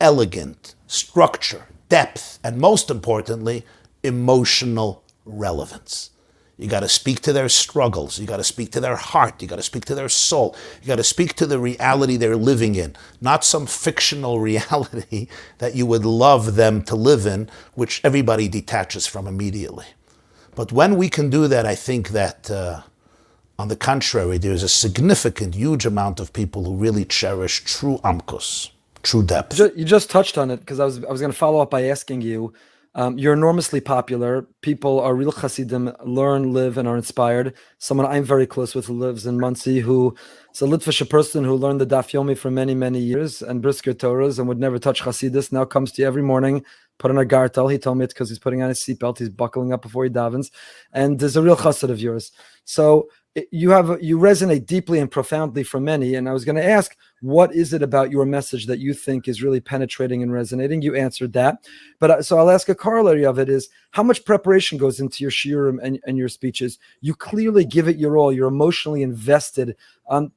elegant, structure, depth, and most importantly, emotional relevance. You got to speak to their struggles. You got to speak to their heart. You got to speak to their soul. You got to speak to the reality they're living in, not some fictional reality that you would love them to live in, which everybody detaches from immediately. But when we can do that, I think that, on the contrary, there's a significant, huge amount of people who really cherish true amkus, true depth. You just touched on it, because I was going to follow up by asking you. You're enormously popular. People are real Hasidim, learn, live, and are inspired. Someone I'm very close with who lives in Monsey, who is a Litvische person who learned the Daf Yomi for many, many years and Brisker Torahs and would never touch Hasidus, now comes to you every morning, put on a gartel. He told me it's because he's putting on his seatbelt. He's buckling up before he davens. And there's a real chassid of yours. So you resonate deeply and profoundly for many. And I was going to ask, what is it about your message that you think is really penetrating and resonating? You answered that. But so I'll ask a corollary of it is, how much preparation goes into your shiram and your speeches? You clearly give it your all. You're emotionally invested.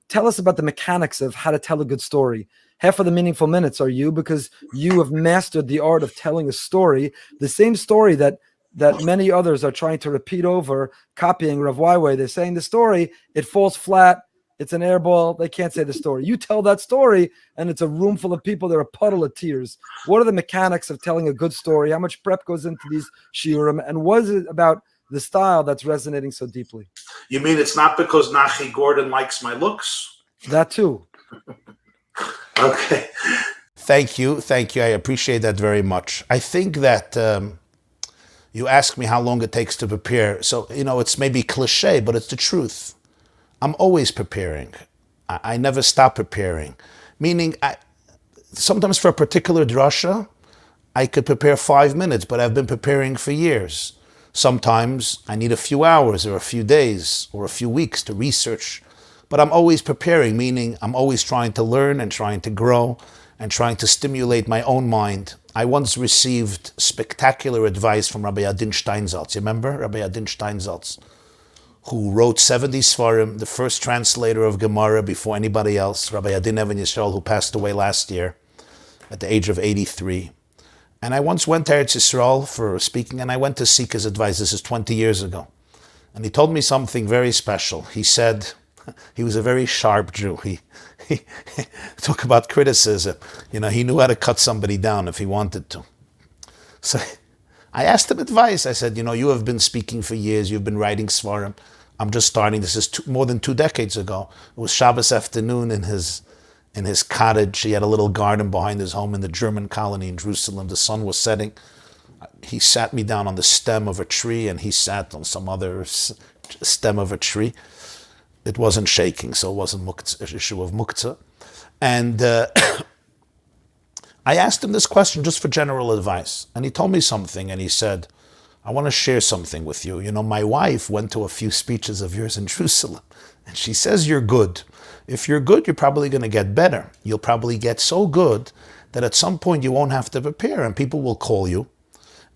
Tell us about the mechanics of how to tell a good story. Half of the meaningful minutes are you, because you have mastered the art of telling a story, the same story that many others are trying to repeat over, copying Rav YY. They're saying the story, it falls flat, it's an airball, they can't say the story. You tell that story, and it's a room full of people, they're a puddle of tears. What are the mechanics of telling a good story? How much prep goes into these shiurim? And what is it about the style that's resonating so deeply? You mean it's not because Nachi Gordon likes my looks? That too. Okay. Thank you. I appreciate that very much. I think that you ask me how long it takes to prepare. So, it's maybe cliche, but it's the truth. I'm always preparing. I never stop preparing. Meaning, sometimes for a particular drasha, I could prepare 5 minutes, but I've been preparing for years. Sometimes I need a few hours or a few days or a few weeks to research. But I'm always preparing, meaning I'm always trying to learn and trying to grow and trying to stimulate my own mind. I once received spectacular advice from Rabbi Adin Steinsaltz. You remember Rabbi Adin Steinsaltz, who wrote 70 Sfarim, the first translator of Gemara before anybody else, Rabbi Adin Even Yisrael, who passed away last year at the age of 83. And I once went to Eretz Yisrael for speaking, and I went to seek his advice. This is 20 years ago. And he told me something very special. He said, he was a very sharp Jew. He talk about criticism. He knew how to cut somebody down if he wanted to. So I asked him advice. I said, you have been speaking for years. You've been writing Svarim. I'm just starting. This is more than 2 decades ago. It was Shabbos afternoon in his cottage. He had a little garden behind his home in the German colony in Jerusalem. The sun was setting. He sat me down on the stem of a tree, and he sat on some other stem of a tree. It wasn't shaking, so it wasn't an issue of muktzah. And I asked him this question just for general advice. And he told me something, and he said, I want to share something with you. My wife went to a few speeches of yours in Jerusalem, and she says you're good. If you're good, you're probably going to get better. You'll probably get so good that at some point you won't have to prepare, and people will call you.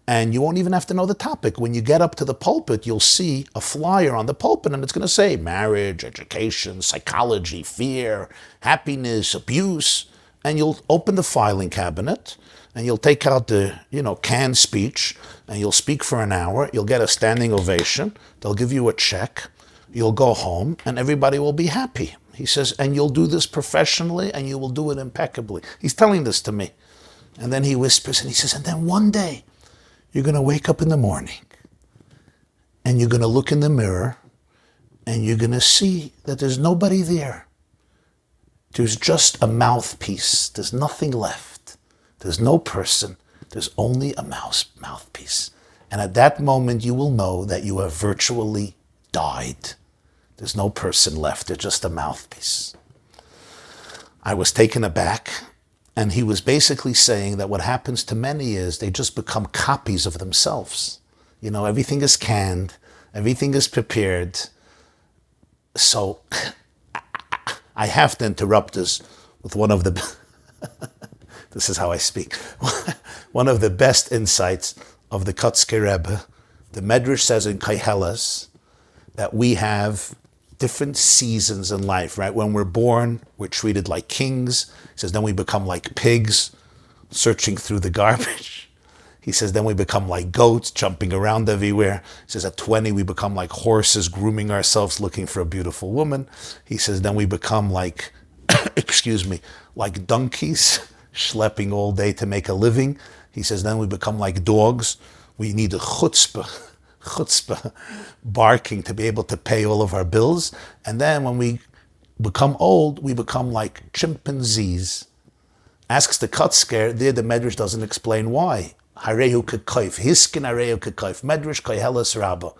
And you won't even have to know the topic. When you get up to the pulpit, you'll see a flyer on the pulpit, and it's going to say marriage, education, psychology, fear, happiness, abuse. And you'll open the filing cabinet, and you'll take out the, canned speech, and you'll speak for an hour. You'll get a standing ovation. They'll give you a check. You'll go home, and everybody will be happy. He says, and you'll do this professionally, and you will do it impeccably. He's telling this to me. And then he whispers, and he says, and then one day, you're going to wake up in the morning, and you're going to look in the mirror, and you're going to see that there's nobody there. There's just a mouthpiece. There's nothing left. There's no person. There's only a mouthpiece. And at that moment, you will know that you have virtually died. There's no person left. There's just a mouthpiece. I was taken aback. And he was basically saying that what happens to many is they just become copies of themselves. Everything is canned, everything is prepared. So I have to interrupt this with one of the, this is how I speak, one of the best insights of the Kotzker Rebbe. The Medrash says in Kaihelas that we have different seasons in life, right? When we're born, we're treated like kings. He says, then we become like pigs, searching through the garbage. He says, then we become like goats, jumping around everywhere. He says, at 20, we become like horses, grooming ourselves, looking for a beautiful woman. He says, then we become like, like donkeys, schlepping all day to make a living. He says, then we become like dogs. We need a chutzpah, barking to be able to pay all of our bills. And then when we become old, we become like chimpanzees. Asks the Kutzker, there the Medrash doesn't explain why. Harehu kekayf, hiskin harehu kekayf, Medrash kayhelas rabba.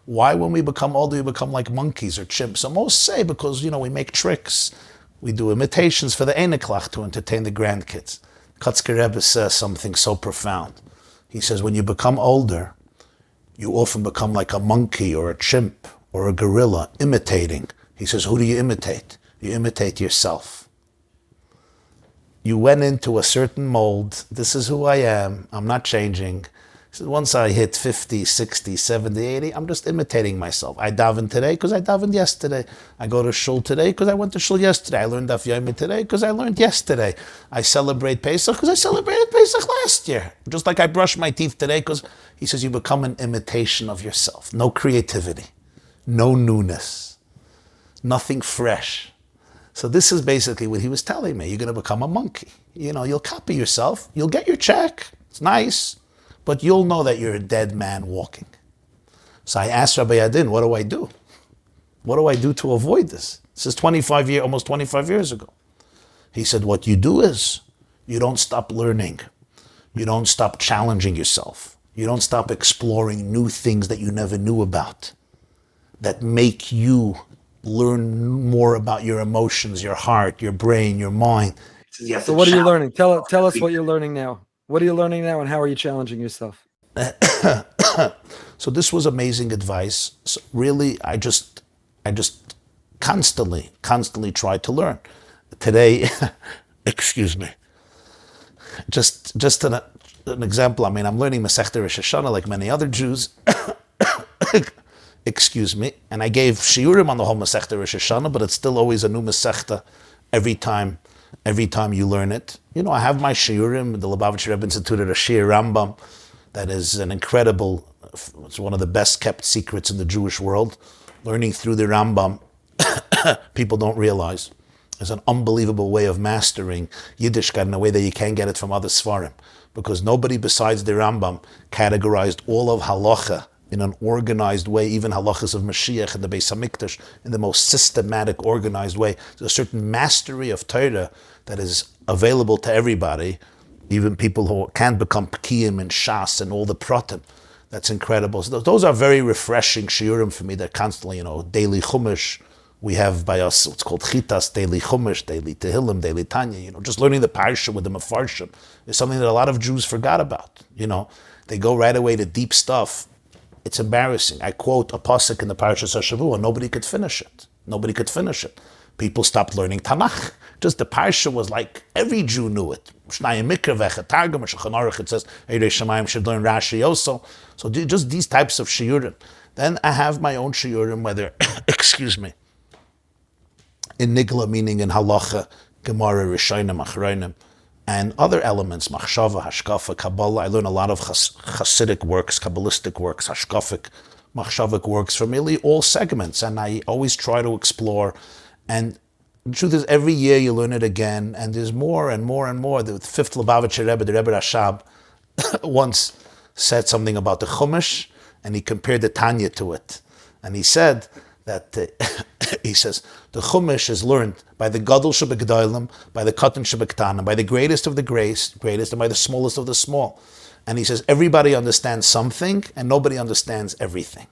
Why when we become older, we become like monkeys or chimps? So most say because, we make tricks. We do imitations for the Einiklach to entertain the grandkids. Kutzker Rebbe says something so profound. He says, when you become older, you often become like a monkey or a chimp or a gorilla, imitating. He says, who do you imitate? You imitate yourself. You went into a certain mold. This is who I am. I'm not changing. He says, once I hit 50, 60, 70, 80, I'm just imitating myself. I daven today because I davened yesterday. I go to shul today because I went to shul yesterday. I learned Daf Yomi today because I learned yesterday. I celebrate Pesach because I celebrated Pesach last year. Just like I brush my teeth today because, he says, you become an imitation of yourself. No creativity, no newness, nothing fresh. So this is basically what he was telling me. You're going to become a monkey. You'll copy yourself. You'll get your check. It's nice. But you'll know that you're a dead man walking. So I asked Rabbi Yadin, what do I do? What do I do to avoid this? This is almost 25 years ago. He said, what you do is, you don't stop learning. You don't stop challenging yourself. You don't stop exploring new things that you never knew about, that make you learn more about your emotions, your heart, your brain, your mind. So what are you learning? Tell us what you're learning now. What are you learning now, and how are you challenging yourself? So this was amazing advice. So really, I just constantly try to learn. Today, excuse me, just an example. I mean, I'm learning Masechta Rosh Hashanah like many other Jews. Excuse me, and I gave shiurim on the whole Masechta Rosh Hashanah, but it's still always a new Masechta every time you learn it. I have my shiurim. The Lubavitcher Rebbe instituted a shir rambam that is an incredible, it's one of the best kept secrets in the Jewish world. Learning through the Rambam, people don't realize, is an unbelievable way of mastering Yiddishkeit in a way that you can't get it from other Sfarim. Because nobody besides the Rambam categorized all of halacha in an organized way, even halachas of Mashiach and the Beis HaMikdash, in the most systematic, organized way. There's a certain mastery of Torah that is available to everybody, even people who can't become Pekiyim and Shas and all the Pratim. That's incredible. So those are very refreshing shiurim for me. They're constantly, daily Chumash. We have by us what's called Chitas, daily Chumash, daily Tehillim, daily Tanya. Just learning the Parsha with the Mefarshim is something that a lot of Jews forgot about. They go right away to deep stuff. It's embarrassing. I quote a pasuk in the Parashas HaShavua, nobody could finish it. People stopped learning Tanakh. Just the Parsha was like, every Jew knew it. Shnayim Mikra Vecha Targum, Shulchan Aruch, it says, Eirei Shamayim should learn Rashi also. So just these types of shiurim. Then I have my own shiurim, whether, excuse me, in Nigla, meaning in Halacha, Gemara, Rishonim, Achronim, and other elements, Machshava, Hashkafa, Kabbalah. I learn a lot of Hasidic works, Kabbalistic works, Hashkafic, Machshavic works from really all segments. And I always try to explore. And the truth is, every year you learn it again, and there's more and more and more. The fifth Lubavitcher Rebbe, the Rebbe Rashab, once said something about the Chumash, and he compared the Tanya to it. And he said that, he says, the Chumash is learned by the Gadol Shebegdolim, by the Katan Shebektanim, by the greatest of the greatest, and by the smallest of the small. And he says, everybody understands something, and nobody understands everything.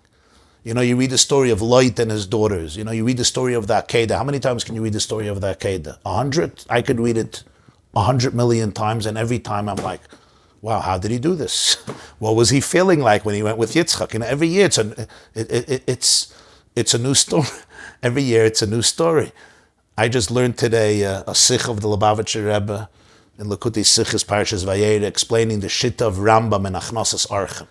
You read the story of Lot and his daughters. You read the story of the Akedah. How many times can you read the story of the Akedah? 100? I could read it 100 million times, and every time I'm like, wow, how did he do this? What was he feeling like when he went with Yitzchak? Every year it's a new story. Every year it's a new story. I just learned today a sikh of the Lubavitcher Rebbe in Likutei Sichos Parshas Vayera explaining the shita of Rambam and Achnasas Archim.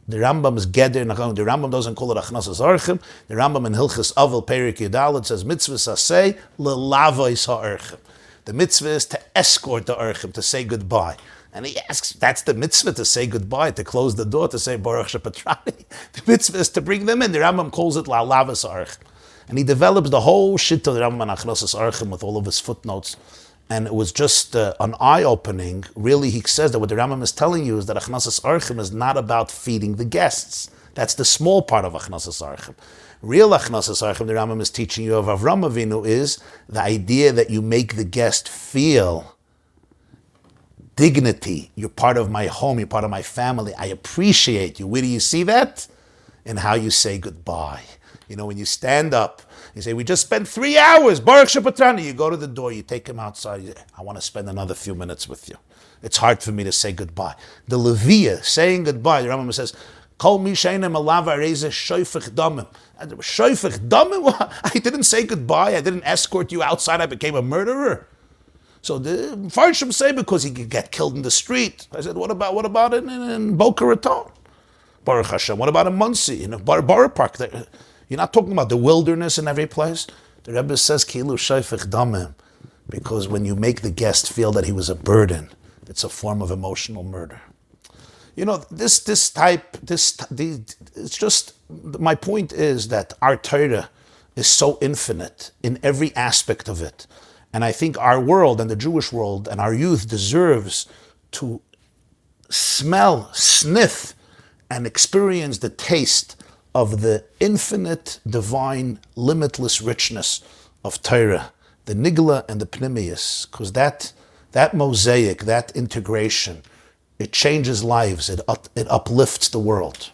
The Rambam is Geder Nachon. The Rambam doesn't call it Achnasas Orchim. The Rambam in Hilchas Avel Perik Yudal, it says mitzvah saseh lelavos ha'orchim. The mitzvah is to escort the orchim, to say goodbye. And he asks, that's the mitzvah, to say goodbye, to close the door, to say Baruch Shepatrani. The mitzvah is to bring them in. The Rambam calls it la'lavos ha'orchim. And he develops the whole shit of the Rambam and Achnasas Orchim with all of his footnotes. And it was just an eye-opening. Really, he says that what the Rambam is telling you is that Achnasas Orchim is not about feeding the guests. That's the small part of Achnasas Orchim. Real Achnasas Orchim, the Rambam is teaching you of Avram Avinu, is the idea that you make the guest feel dignity. You're part of my home, you're part of my family. I appreciate you. Where do you see that? In how you say goodbye. You know, when you stand up, you say, we just spent 3 hours, Baruch Shepatrani. You go to the door, you take him outside, you say, I want to spend another few minutes with you. It's hard for me to say goodbye. The Leviyah, saying goodbye, the Rambam says, Kol mi sheinem alav areze shoifech damim. Shoifech damim? I didn't say goodbye, I didn't escort you outside, I became a murderer. So the Farshim say because he could get killed in the street. I said, what about in Boca Raton? Baruch Hashem. What about in Muncie, in Borough Park? You're not talking about the wilderness in every place. The Rebbe says, Kilu Shaifich Damim, because when you make the guest feel that he was a burden, it's a form of emotional murder. You know, it's just, my point is that our Torah is so infinite in every aspect of it. And I think our world and the Jewish world and our youth deserves to smell, sniff, and experience the taste of the infinite, divine, limitless richness of Torah, the Nigla and the Pnimius, because that mosaic, that integration, it changes lives, it uplifts the world.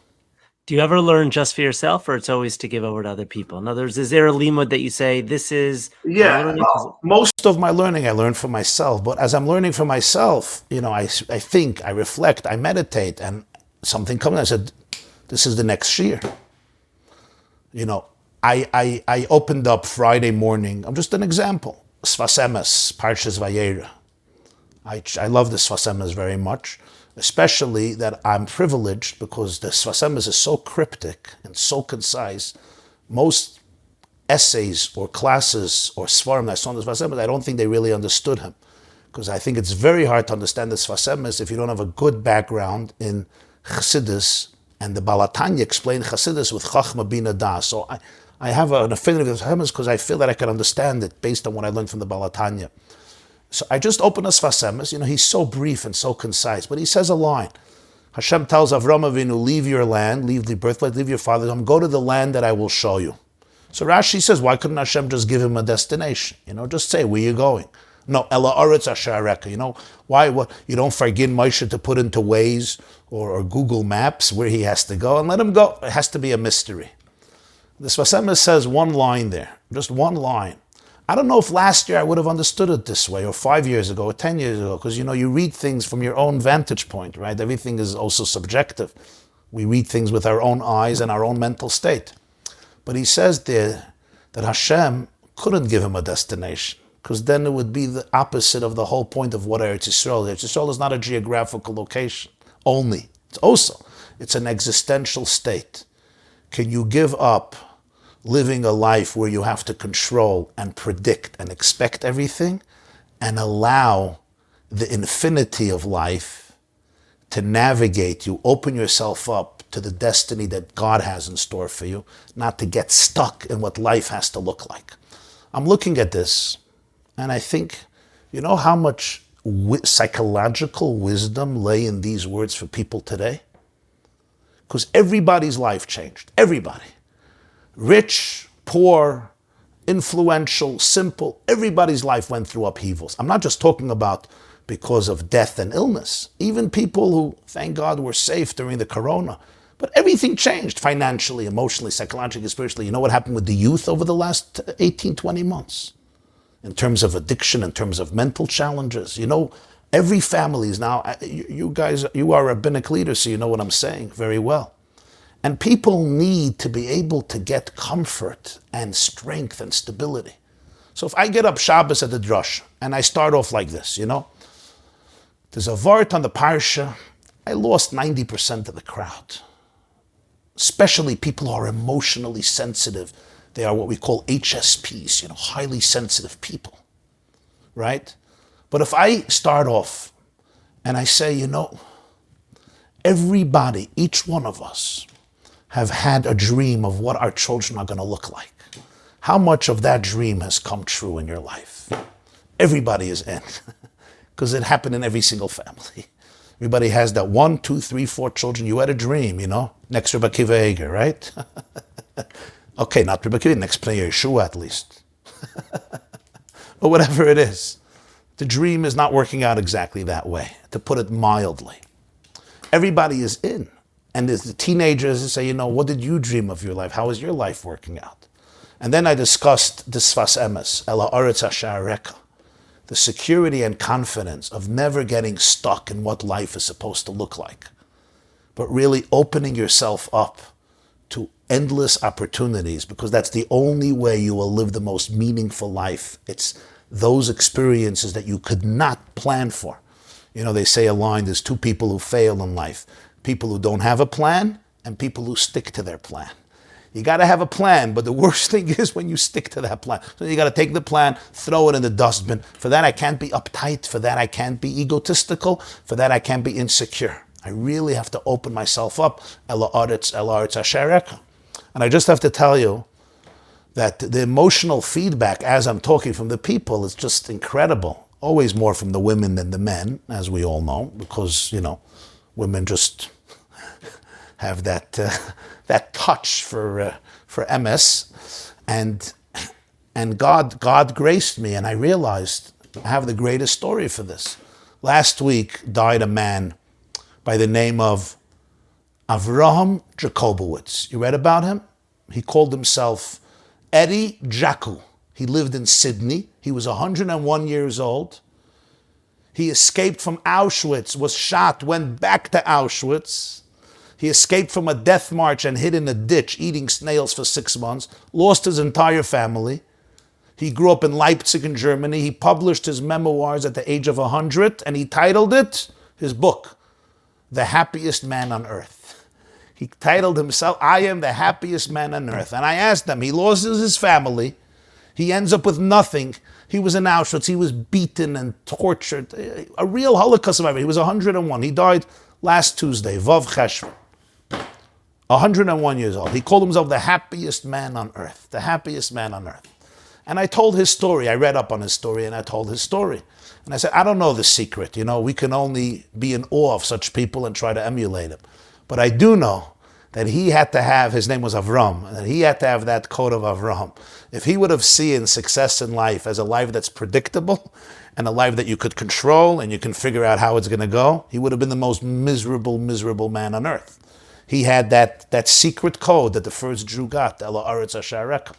Do you ever learn just for yourself, or it's always to give over to other people? In other words, is there a limud that you say, this is... Yeah, most of my learning I learn for myself, but as I'm learning for myself, you know, I think, I reflect, I meditate, and something comes, I said, this is the next shir. You know, I opened up Friday morning, I'm just an example, Sfas Emes, Parshas Vayera. I love the Sfas Emes very much, especially that I'm privileged because the Sfas Emes is so cryptic and so concise. Most essays or classes or svarim that I saw in the Sfas Emes, I don't think they really understood him, because I think it's very hard to understand the Sfas Emes if you don't have a good background in Chassidus. And the Balatanya explained Chassidus with Chachma Bina Das. So I have an affinity with Sfas Emes because I feel that I can understand it based on what I learned from the Balatanya. So I just open a Sfas Emes. You know, he's so brief and so concise, but he says a line. Hashem tells Avram Avinu, leave your land, leave the birthplace, leave your father's home, go to the land that I will show you. So Rashi says, why couldn't Hashem just give him a destination? You know, just say, where you going? No, Ela Aretz Asher Areka. You know, why? What? You don't forgive Moshe to put into Waze or Google Maps where he has to go, and let him go. It has to be a mystery. The Sfas Emes says one line there, just one line. I don't know if last year I would have understood it this way, or 5 years ago, or 10 years ago, because, you know, you read things from your own vantage point, right? Everything is also subjective. We read things with our own eyes and our own mental state. But he says there that Hashem couldn't give him a destination, because then it would be the opposite of the whole point of what Eretz Yisrael is. Eretz Yisrael is not a geographical location only. It's an existential state. Can you give up living a life where you have to control and predict and expect everything, and allow the infinity of life to navigate you, open yourself up to the destiny that God has in store for you, not to get stuck in what life has to look like? I'm looking at this, and I think, you know how much psychological wisdom lay in these words for people today? Because everybody's life changed. Everybody. Rich, poor, influential, simple, everybody's life went through upheavals. I'm not just talking about because of death and illness. Even people who, thank God, were safe during the corona. But everything changed financially, emotionally, psychologically, spiritually. You know what happened with the youth over the last 18, 20 months? In terms of addiction, in terms of mental challenges. You know, every family is now, you guys, you are rabbinic leaders, so you know what I'm saying very well. And people need to be able to get comfort and strength and stability. So if I get up Shabbos at the drush and I start off like this, you know, there's a vart on the parsha, I lost 90% of the crowd. especially people who are emotionally sensitive. They are what we call HSPs, highly sensitive people, right? But if I start off and I say, everybody, each one of us, have had a dream of what our children are going to look like. How much of that dream has come true in your life? Everybody is in, because it happened in every single family. Everybody has that 1, 2, 3, 4 children. You had a dream, next Rabbi Akiva Eger, right? Okay, not Rabbi Akiva, next player Yeshua at least. Or whatever it is. The dream is not working out exactly that way, to put it mildly. Everybody is in. And there's the teenagers who say, what did you dream of your life? How is your life working out? And then I discussed the Sfas Emes, Ela Aretz Ashareka, the security and confidence of never getting stuck in what life is supposed to look like, but really opening yourself up to endless opportunities, because that's the only way you will live the most meaningful life. It's those experiences that you could not plan for. They say a line, there's 2 people who fail in life. People who don't have a plan and people who stick to their plan. You got to have a plan, but the worst thing is when you stick to that plan. So you got to take the plan, throw it in the dustbin. For that, I can't be uptight. For that, I can't be egotistical. For that, I can't be insecure. I really have to open myself up. Ela Aretz Ashareka. And I just have to tell you that the emotional feedback as I'm talking from the people is just incredible. Always more from the women than the men, as we all know, because, women just have that touch for MS, and God graced me, and I realized I have the greatest story for this. Last week died a man by the name of Avram Jacobowitz. You read about him? He called himself Eddie Jacu. He lived in Sydney. He was 101 years old. He escaped from Auschwitz, was shot, went back to Auschwitz. He escaped from a death march and hid in a ditch, eating snails for 6 months, lost his entire family. He grew up in Leipzig in Germany. He published his memoirs at the age of 100, and he titled it, his book, The Happiest Man on Earth. He titled himself, I Am the Happiest Man on Earth. And I asked him, he loses his family. He ends up with nothing. He was in Auschwitz. He was beaten and tortured. A real Holocaust survivor. He was 101. He died last Tuesday, Vav Cheshvan. 101 years old. He called himself the happiest man on earth. The happiest man on earth. And I told his story. I read up on his story and I told his story. And I said, I don't know the secret. We can only be in awe of such people and try to emulate him. But I do know that he had to have, his name was Avram, and he had to have that code of Avram. If he would have seen success in life as a life that's predictable and a life that you could control and you can figure out how it's going to go, he would have been the most miserable man on earth. He had that secret code that the first Jew got, Ela Aretz Ashareka.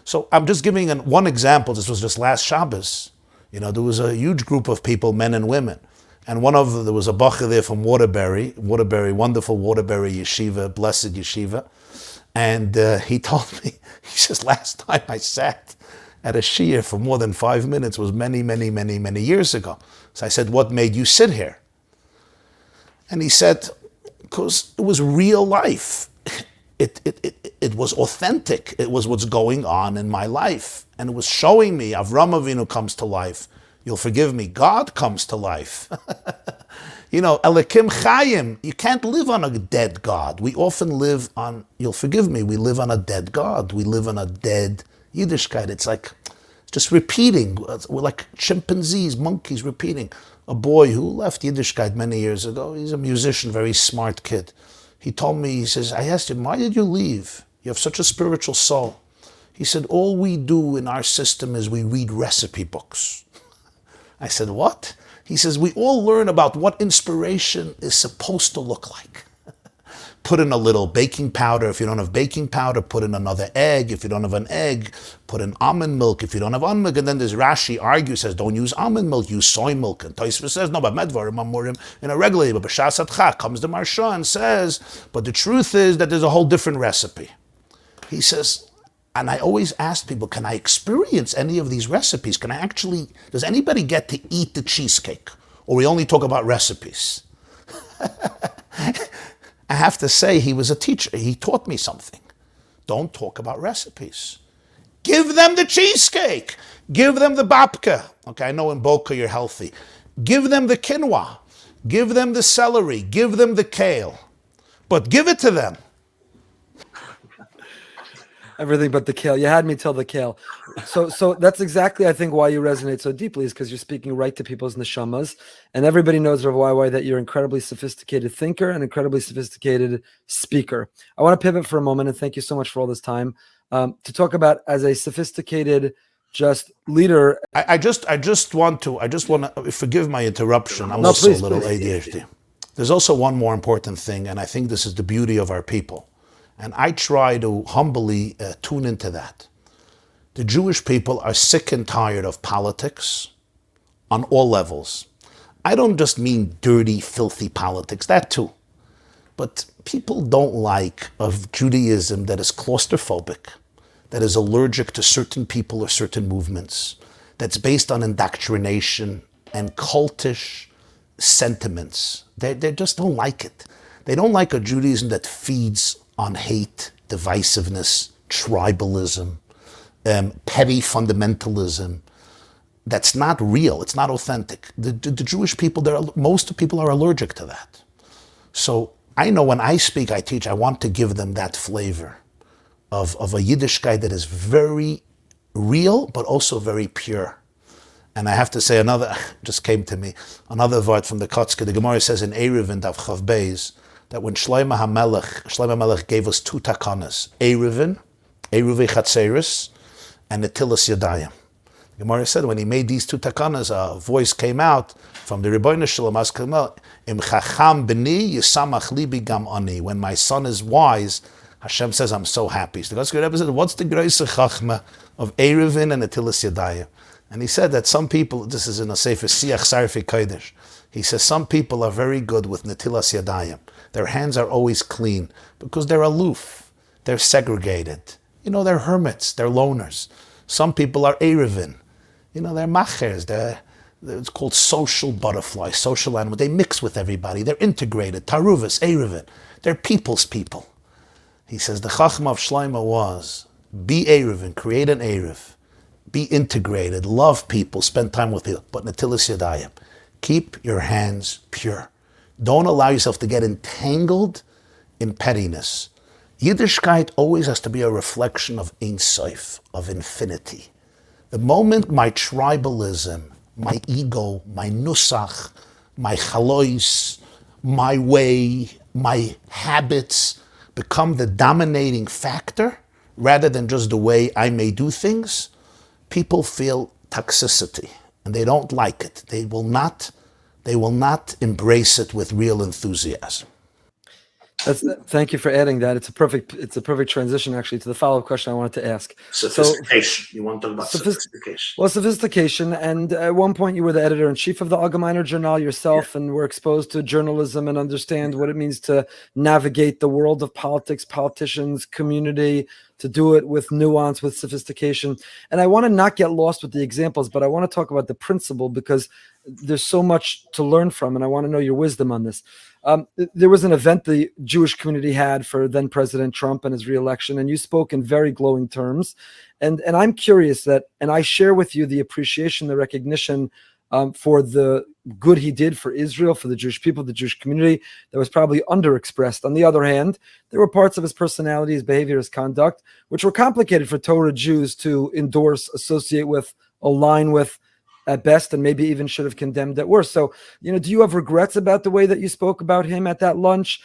So I'm just giving one example. This was just last Shabbos. There was a huge group of people, men and women. And there was a bacher there from Waterbury, wonderful Waterbury yeshiva, blessed yeshiva. And he told me, he says, last time I sat at a shiur for more than 5 minutes was many years ago. So I said, what made you sit here? And he said, because it was real life. It was authentic. It was what's going on in my life. And it was showing me, Avram Avinu comes to life. You'll forgive me, God comes to life. Elikim Chayim, you can't live on a dead God. We often live on, you'll forgive me, we live on a dead God. We live on a dead Yiddishkeit. It's just repeating. We're like chimpanzees, monkeys repeating. A boy who left Yiddishkeit many years ago, he's a musician, very smart kid. He told me, he says, I asked him, why did you leave? You have such a spiritual soul. He said, all we do in our system is we read recipe books. I said, what? He says, we all learn about what inspiration is supposed to look like. Put in a little baking powder. If you don't have baking powder, put in another egg. If you don't have an egg, put in almond milk. If you don't have almond milk, and then there's Rashi argues, says, don't use almond milk, use soy milk. And Tosfos says, no, but medvarim amurim in a regular, but b'shas atcha comes the Marsha and says, but the truth is that there's a whole different recipe. He says, and I always ask people, can I experience any of these recipes? Does anybody get to eat the cheesecake? Or we only talk about recipes? I have to say, he was a teacher. He taught me something. Don't talk about recipes. Give them the cheesecake. Give them the babka. Okay, I know in Boca you're healthy. Give them the quinoa. Give them the celery. Give them the kale. But give it to them. Everything but the kale. You had me till the kale. So that's exactly, I think, why you resonate so deeply, is because you're speaking right to people's neshamas. And everybody knows, Rabbi YY, that you're an incredibly sophisticated thinker and incredibly sophisticated speaker. I want to pivot for a moment, and thank you so much for all this time, to talk about, as a sophisticated just leader. I just want to forgive my interruption. I'm please, a little ADHD. There's also one more important thing, and I think this is the beauty of our people. And I try to humbly tune into that. The Jewish people are sick and tired of politics on all levels. I don't just mean dirty, filthy politics, that too. But people don't like of Judaism that is claustrophobic, that is allergic to certain people or certain movements, that's based on indoctrination and cultish sentiments. They just don't like it. They don't like a Judaism that feeds on hate, divisiveness, tribalism, petty fundamentalism. That's not real. It's not authentic. The Jewish people, most people are allergic to that. So I know when I speak, I teach, I want to give them that flavor of a Yiddishkeit that is very real, but also very pure. And I have to say just came to me, another word from the Kotzke. The Gemara says in Eruvin, Daf Chav Beis, that when Shlomo HaMelech gave us two takanas, Eruvin, Eruvei Chatzeris, and Netilas Yadayim. The Gemara said when he made these two takanas, a voice came out from the Rebbeinu Shalom Askel, Im Chacham B'ni Yisamach Libi Gam Ani. When my son is wise, Hashem says, I'm so happy. So the Kotzke Rebbe said, what's the Greise Chachma of Eruvin and Netilas Yadayim? And he said that some people, this is in a Sefer Siach Sarfi Kodesh, he says some people are very good with Netilas Yadayim. Their hands are always clean because they're aloof, they're segregated. They're hermits, they're loners. Some people are Eruvin. They're machers, it's called social butterflies, social animals. They mix with everybody, they're integrated, taruvas, Eruvin. They're people's people. He says the Chachma of Shlomo was, be Eruvin, create an Eruv. Be integrated, love people, spend time with people, but Netilas Yadayim. Keep your hands pure. Don't allow yourself to get entangled in pettiness. Yiddishkeit always has to be a reflection of Ein Sof, of infinity. The moment my tribalism, my ego, my nusach, my chalois, my way, my habits become the dominating factor, rather than just the way I may do things, people feel toxicity, and they don't like it. They will not embrace it with real enthusiasm. Thank you for adding that. It's a perfect transition, actually, to the follow-up question I wanted to ask. Sophistication. You want to talk about sophistication? Well, sophistication. And at one point, you were the editor-in-chief of the Allgemeiner Journal yourself, and were exposed to journalism and understand what it means to navigate the world of politics, politicians, community, to do it with nuance, with sophistication. And I want to not get lost with the examples, but I want to talk about the principle, because there's so much to learn from, and I want to know your wisdom on this. There was an event the Jewish community had for then President Trump and his reelection, and you spoke in very glowing terms. And I'm curious and I share with you the appreciation, the recognition for the good he did for Israel, for the Jewish people, the Jewish community, that was probably underexpressed. On the other hand, there were parts of his personality, his behavior, his conduct, which were complicated for Torah Jews to endorse, associate with, align with, at best, and maybe even should have condemned at worst. So, do you have regrets about the way that you spoke about him at that lunch?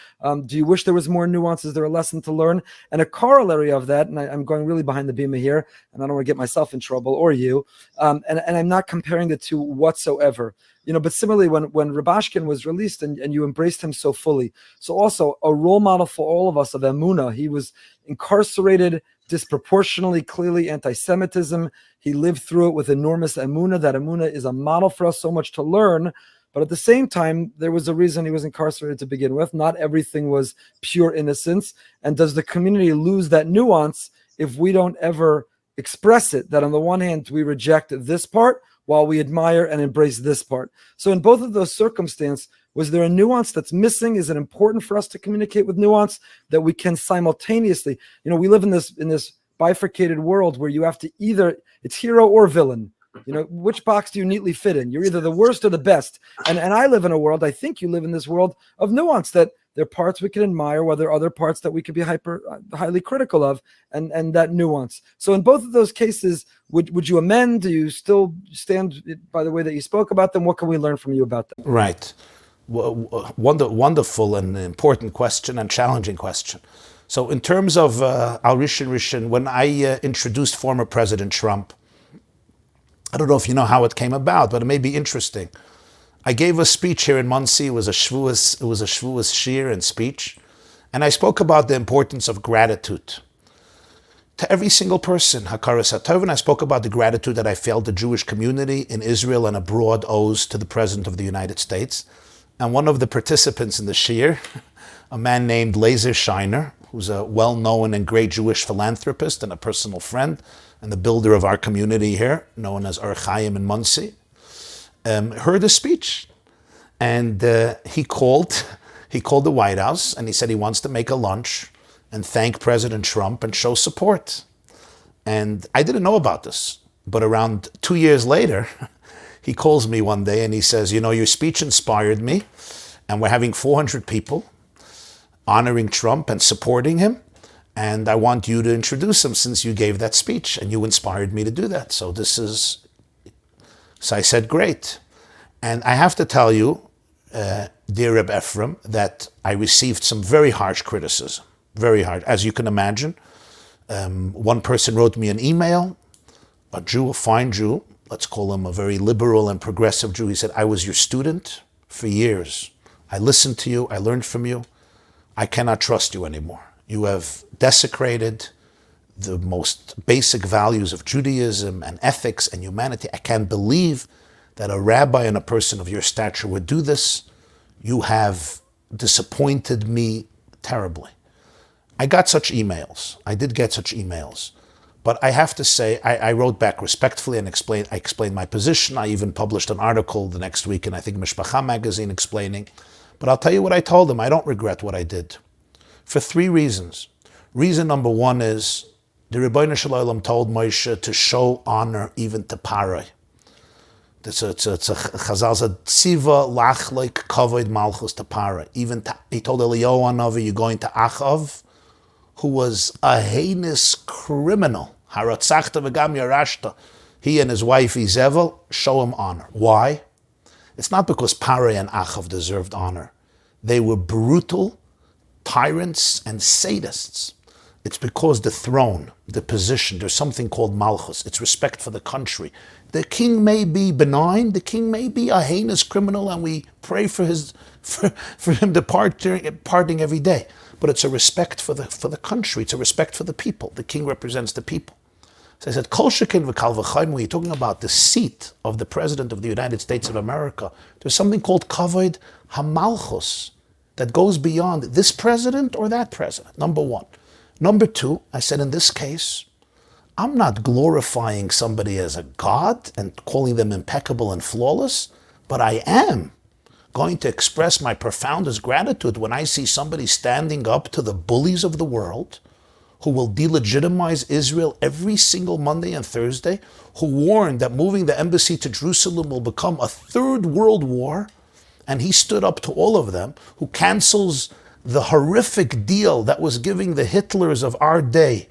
Do you wish there was more nuance? Is there a lesson to learn? And a corollary of that, and I'm going really behind the Bima here, and I don't want to get myself in trouble or you, and I'm not comparing the two whatsoever. But similarly, when Rubashkin was released and you embraced him so fully, so also a role model for all of us of Emunah. He was incarcerated, disproportionately, clearly anti-Semitism. He lived through it with enormous Emunah. That Emunah is a model for us, so much to learn. But at the same time, there was a reason he was incarcerated to begin with. Not everything was pure innocence. And does the community lose that nuance if we don't ever express it, that on the one hand, we reject this part, while we admire and embrace this part. So in both of those circumstances, was there a nuance that's missing? Is it important for us to communicate with nuance that we can simultaneously, we live in this bifurcated world where you have to either, it's hero or villain. Which box do you neatly fit in? You're either the worst or the best. And I live in a world, I think you live in this world of nuance, that there are parts we can admire, while there are other parts that we could be highly critical of, and that nuance. So in both of those cases, would you amend? Do you still stand by the way that you spoke about them? What can we learn from you about them? Right. Wonderful and important question and challenging question. So in terms of Al Rishon, when I introduced former President Trump, I don't know if you know how it came about, but it may be interesting. I gave a speech here in Monsey. It was a Shavuos shir and speech. And I spoke about the importance of gratitude to every single person, Hakaras HaTov, and I spoke about the gratitude that I felt the Jewish community in Israel and abroad owes to the President of the United States. And one of the participants in the shir, a man named Lazer Shiner, who's a well-known and great Jewish philanthropist and a personal friend, and the builder of our community here, known as Or Chaim in Monsey, heard the speech. And he called the White House, and he said he wants to make a lunch and thank President Trump and show support. And I didn't know about this, but around 2 years later, he calls me one day and he says, your speech inspired me, and we're having 400 people honoring Trump and supporting him, and I want you to introduce him since you gave that speech and you inspired me to do that. So I said, great. And I have to tell you, dear Rabbi Efrem, that I received some very harsh criticism, very hard. As you can imagine, one person wrote me an email, a Jew, a fine Jew, let's call him a very liberal and progressive Jew. He said, I was your student for years. I listened to you, I learned from you. I cannot trust you anymore. You have desecrated the most basic values of Judaism and ethics and humanity. I can't believe that a rabbi and a person of your stature would do this. You have disappointed me terribly. I got such emails. I did get such emails. But I have to say, I wrote back respectfully and I explained my position. I even published an article the next week in, I think, Mishpacha magazine explaining. But I'll tell you what I told them. I don't regret what I did. For 3 reasons. Reason number 1 is the Rebbeinu Shalom told Moshe to show honor even to Parai. It's a Chazal said, Tziva lach like kavod malchus to Parai. He told Eliyahu Hanavi, you're going to Achav, who was a heinous criminal. Haratzachta v'gam yarashta. He and his wife Izevel, show him honor. Why? It's not because Parai and Achav deserved honor. They were brutal tyrants and sadists. It's because the throne, the position, there's something called malchus. It's respect for the country. The king may be benign, the king may be a heinous criminal, and we pray for him departing every day. But it's a respect for the country. It's a respect for the people. The king represents the people. So I said, Kol shekin v'kal v'chaim, when you're talking about the seat of the President of the United States of America, there's something called kavod hamalchus that goes beyond this president or that president, number 1. Number 2, I said, in this case, I'm not glorifying somebody as a god and calling them impeccable and flawless, but I am going to express my profoundest gratitude when I see somebody standing up to the bullies of the world who will delegitimize Israel every single Monday and Thursday, who warned that moving the embassy to Jerusalem will become a 3rd world war, and he stood up to all of them, who cancels the horrific deal that was giving the Hitlers of our day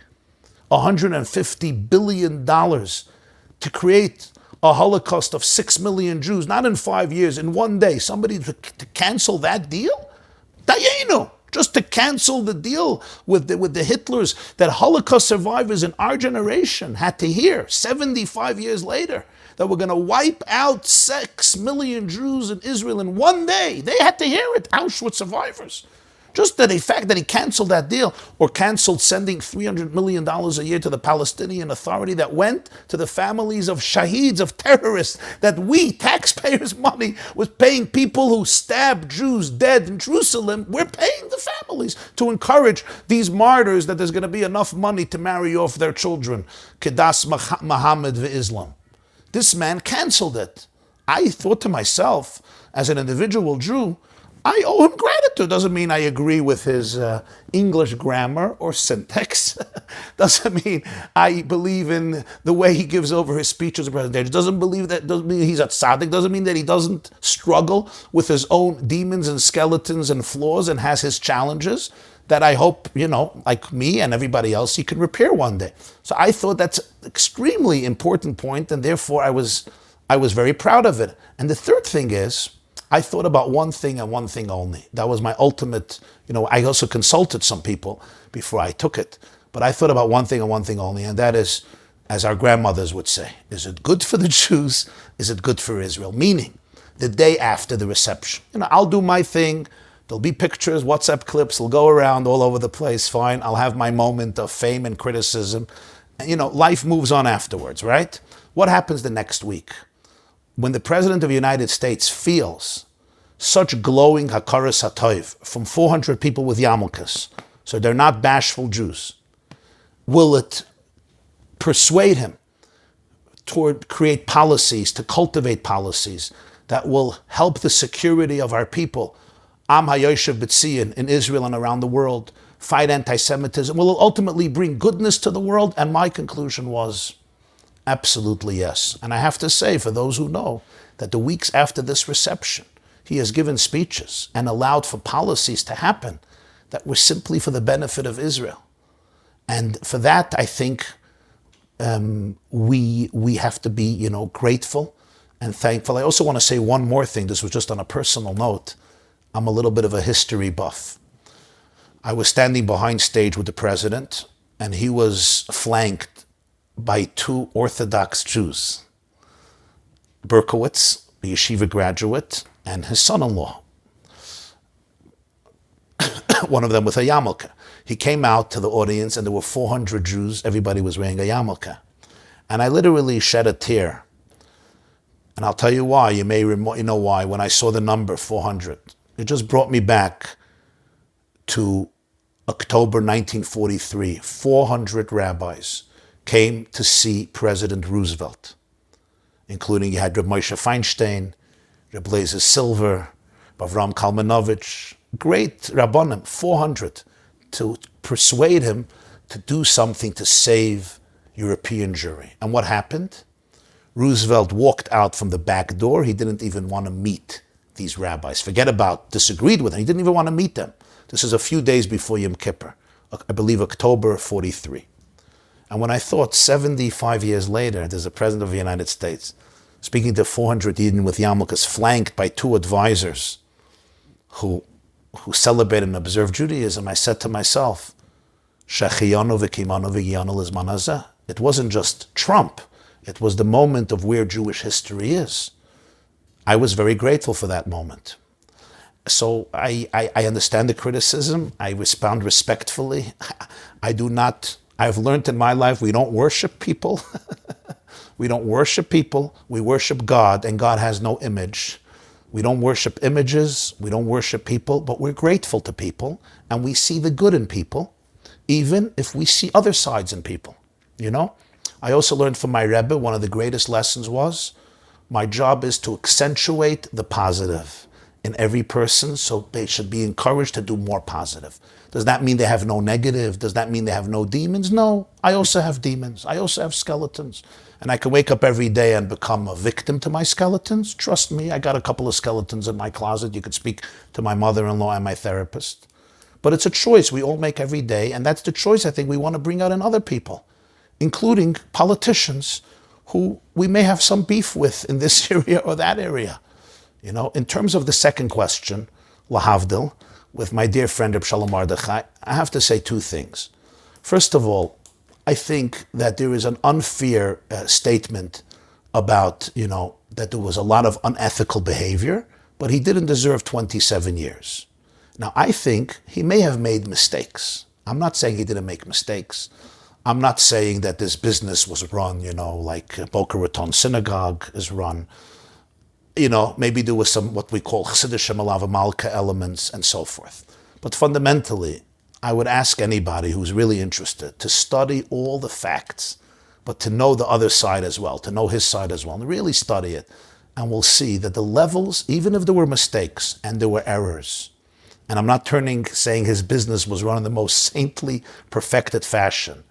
$150 billion to create a Holocaust of 6 million Jews, not in 5 years, in one day. Somebody to cancel that deal? Dayenu! Just to cancel the deal with the Hitlers that Holocaust survivors in our generation had to hear 75 years later, that we're going to wipe out 6 million Jews in Israel in one day. They had to hear it, Auschwitz survivors. Just the fact that he canceled that deal, or canceled sending $300 million a year to the Palestinian Authority that went to the families of shaheeds, of terrorists, that we, taxpayers' money, was paying people who stabbed Jews dead in Jerusalem. We're paying the families to encourage these martyrs that there's going to be enough money to marry off their children. Kedas Muhammad v'Islam. This man canceled it. I thought to myself, as an individual Jew, I owe him gratitude. Doesn't mean I agree with his English grammar or syntax. Doesn't mean I believe in the way he gives over his speeches and presentations. Doesn't mean he's a tzaddik. Doesn't mean that he doesn't struggle with his own demons and skeletons and flaws and has his challenges that I hope, like me and everybody else, he can repair one day. So I thought that's an extremely important point, and therefore I was very proud of it. And the third thing is, I thought about one thing and one thing only. That was my ultimate, I also consulted some people before I took it, but I thought about one thing and one thing only, and that is, as our grandmothers would say, is it good for the Jews? Is it good for Israel? Meaning, the day after the reception. I'll do my thing. There'll be pictures, WhatsApp clips will go around all over the place, fine. I'll have my moment of fame and criticism. Life moves on afterwards, right? What happens the next week? When the President of the United States feels such glowing hakaras hatoiv from 400 people with yarmulkes, so they're not bashful Jews, will it persuade him to create policies, to cultivate policies that will help the security of our people, Am HaYoshev B'Tzion, in Israel and around the world, fight anti-Semitism? Will it ultimately bring goodness to the world? And my conclusion was, absolutely yes. And I have to say, for those who know, that the weeks after this reception, he has given speeches and allowed for policies to happen that were simply for the benefit of Israel. And for that, I think we have to be, grateful and thankful. I also want to say one more thing. This was just on a personal note. I'm a little bit of a history buff. I was standing behind stage with the president, and he was flanked by two Orthodox Jews, Berkowitz, a yeshiva graduate, and his son-in-law, one of them with a yarmulke. He came out to the audience, and there were 400 Jews. Everybody was wearing a yarmulke. And I literally shed a tear. And I'll tell you why. You know why. When I saw the number 400, it just brought me back to October 1943. 400 rabbis came to see President Roosevelt, including you had Reb Moshe Feinstein, Reb Blazer Silver, Avram Kalmanovich, great rabbanim, 400, to persuade him to do something to save European Jewry. And what happened? Roosevelt walked out from the back door. He didn't even want to meet these rabbis. Forget about disagreed with them. He didn't even want to meet them. This is a few days before Yom Kippur, I believe October 43. And when I thought 75 years later, there's a president of the United States speaking to 400 Yidden with yarmulkes, flanked by two advisors who celebrate and observe Judaism, I said to myself, Shechiyanu v'kimanu v'giyanu lizman hazeh. It wasn't just Trump. It was the moment of where Jewish history is. I was very grateful for that moment. So I understand the criticism. I respond respectfully. I've learned in my life, we don't worship people. We don't worship people. We worship God, and God has no image. We don't worship images. We don't worship people, but we're grateful to people, and we see the good in people, even if we see other sides in people. I also learned from my Rebbe, one of the greatest lessons was, my job is to accentuate the positive in every person, so they should be encouraged to do more positive. Does that mean they have no negative? Does that mean they have no demons? No, I also have demons. I also have skeletons. And I can wake up every day and become a victim to my skeletons. Trust me, I got a couple of skeletons in my closet. You could speak to my mother-in-law and my therapist. But it's a choice we all make every day, and that's the choice I think we want to bring out in other people, including politicians who we may have some beef with in this area or that area. In terms of the second question, lahavdil, with my dear friend Reb Shalom Mardechai, I have to say two things. First of all, I think that there is an unfair statement about, that there was a lot of unethical behavior, but he didn't deserve 27 years. Now, I think he may have made mistakes. I'm not saying he didn't make mistakes. I'm not saying that this business was run, like Boca Raton Synagogue is run. Maybe there was some what we call Chassidish Malava Malka elements and so forth. But fundamentally, I would ask anybody who's really interested to study all the facts, but to know the other side as well, to know his side as well, and really study it. And we'll see that the levels, even if there were mistakes and there were errors, and I'm not saying his business was run in the most saintly, perfected fashion,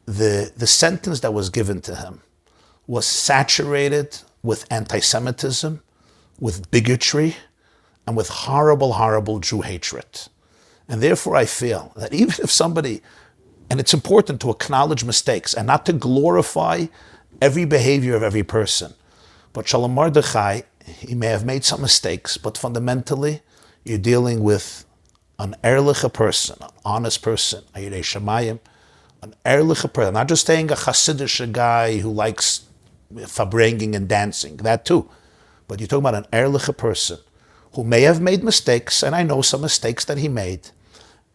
the sentence that was given to him was saturated with anti-Semitism, with bigotry, and with horrible, horrible Jew hatred. And therefore I feel that even if somebody, and it's important to acknowledge mistakes and not to glorify every behavior of every person, but Shalom Mordechai, he may have made some mistakes, but fundamentally, you're dealing with an ehrliche person, an honest person, a Yirei Shamayim, an ehrliche person, not just saying a Hasidic guy who likes farbrengen and dancing, that too, but you're talking about an ehrliche person who may have made mistakes, and I know some mistakes that he made,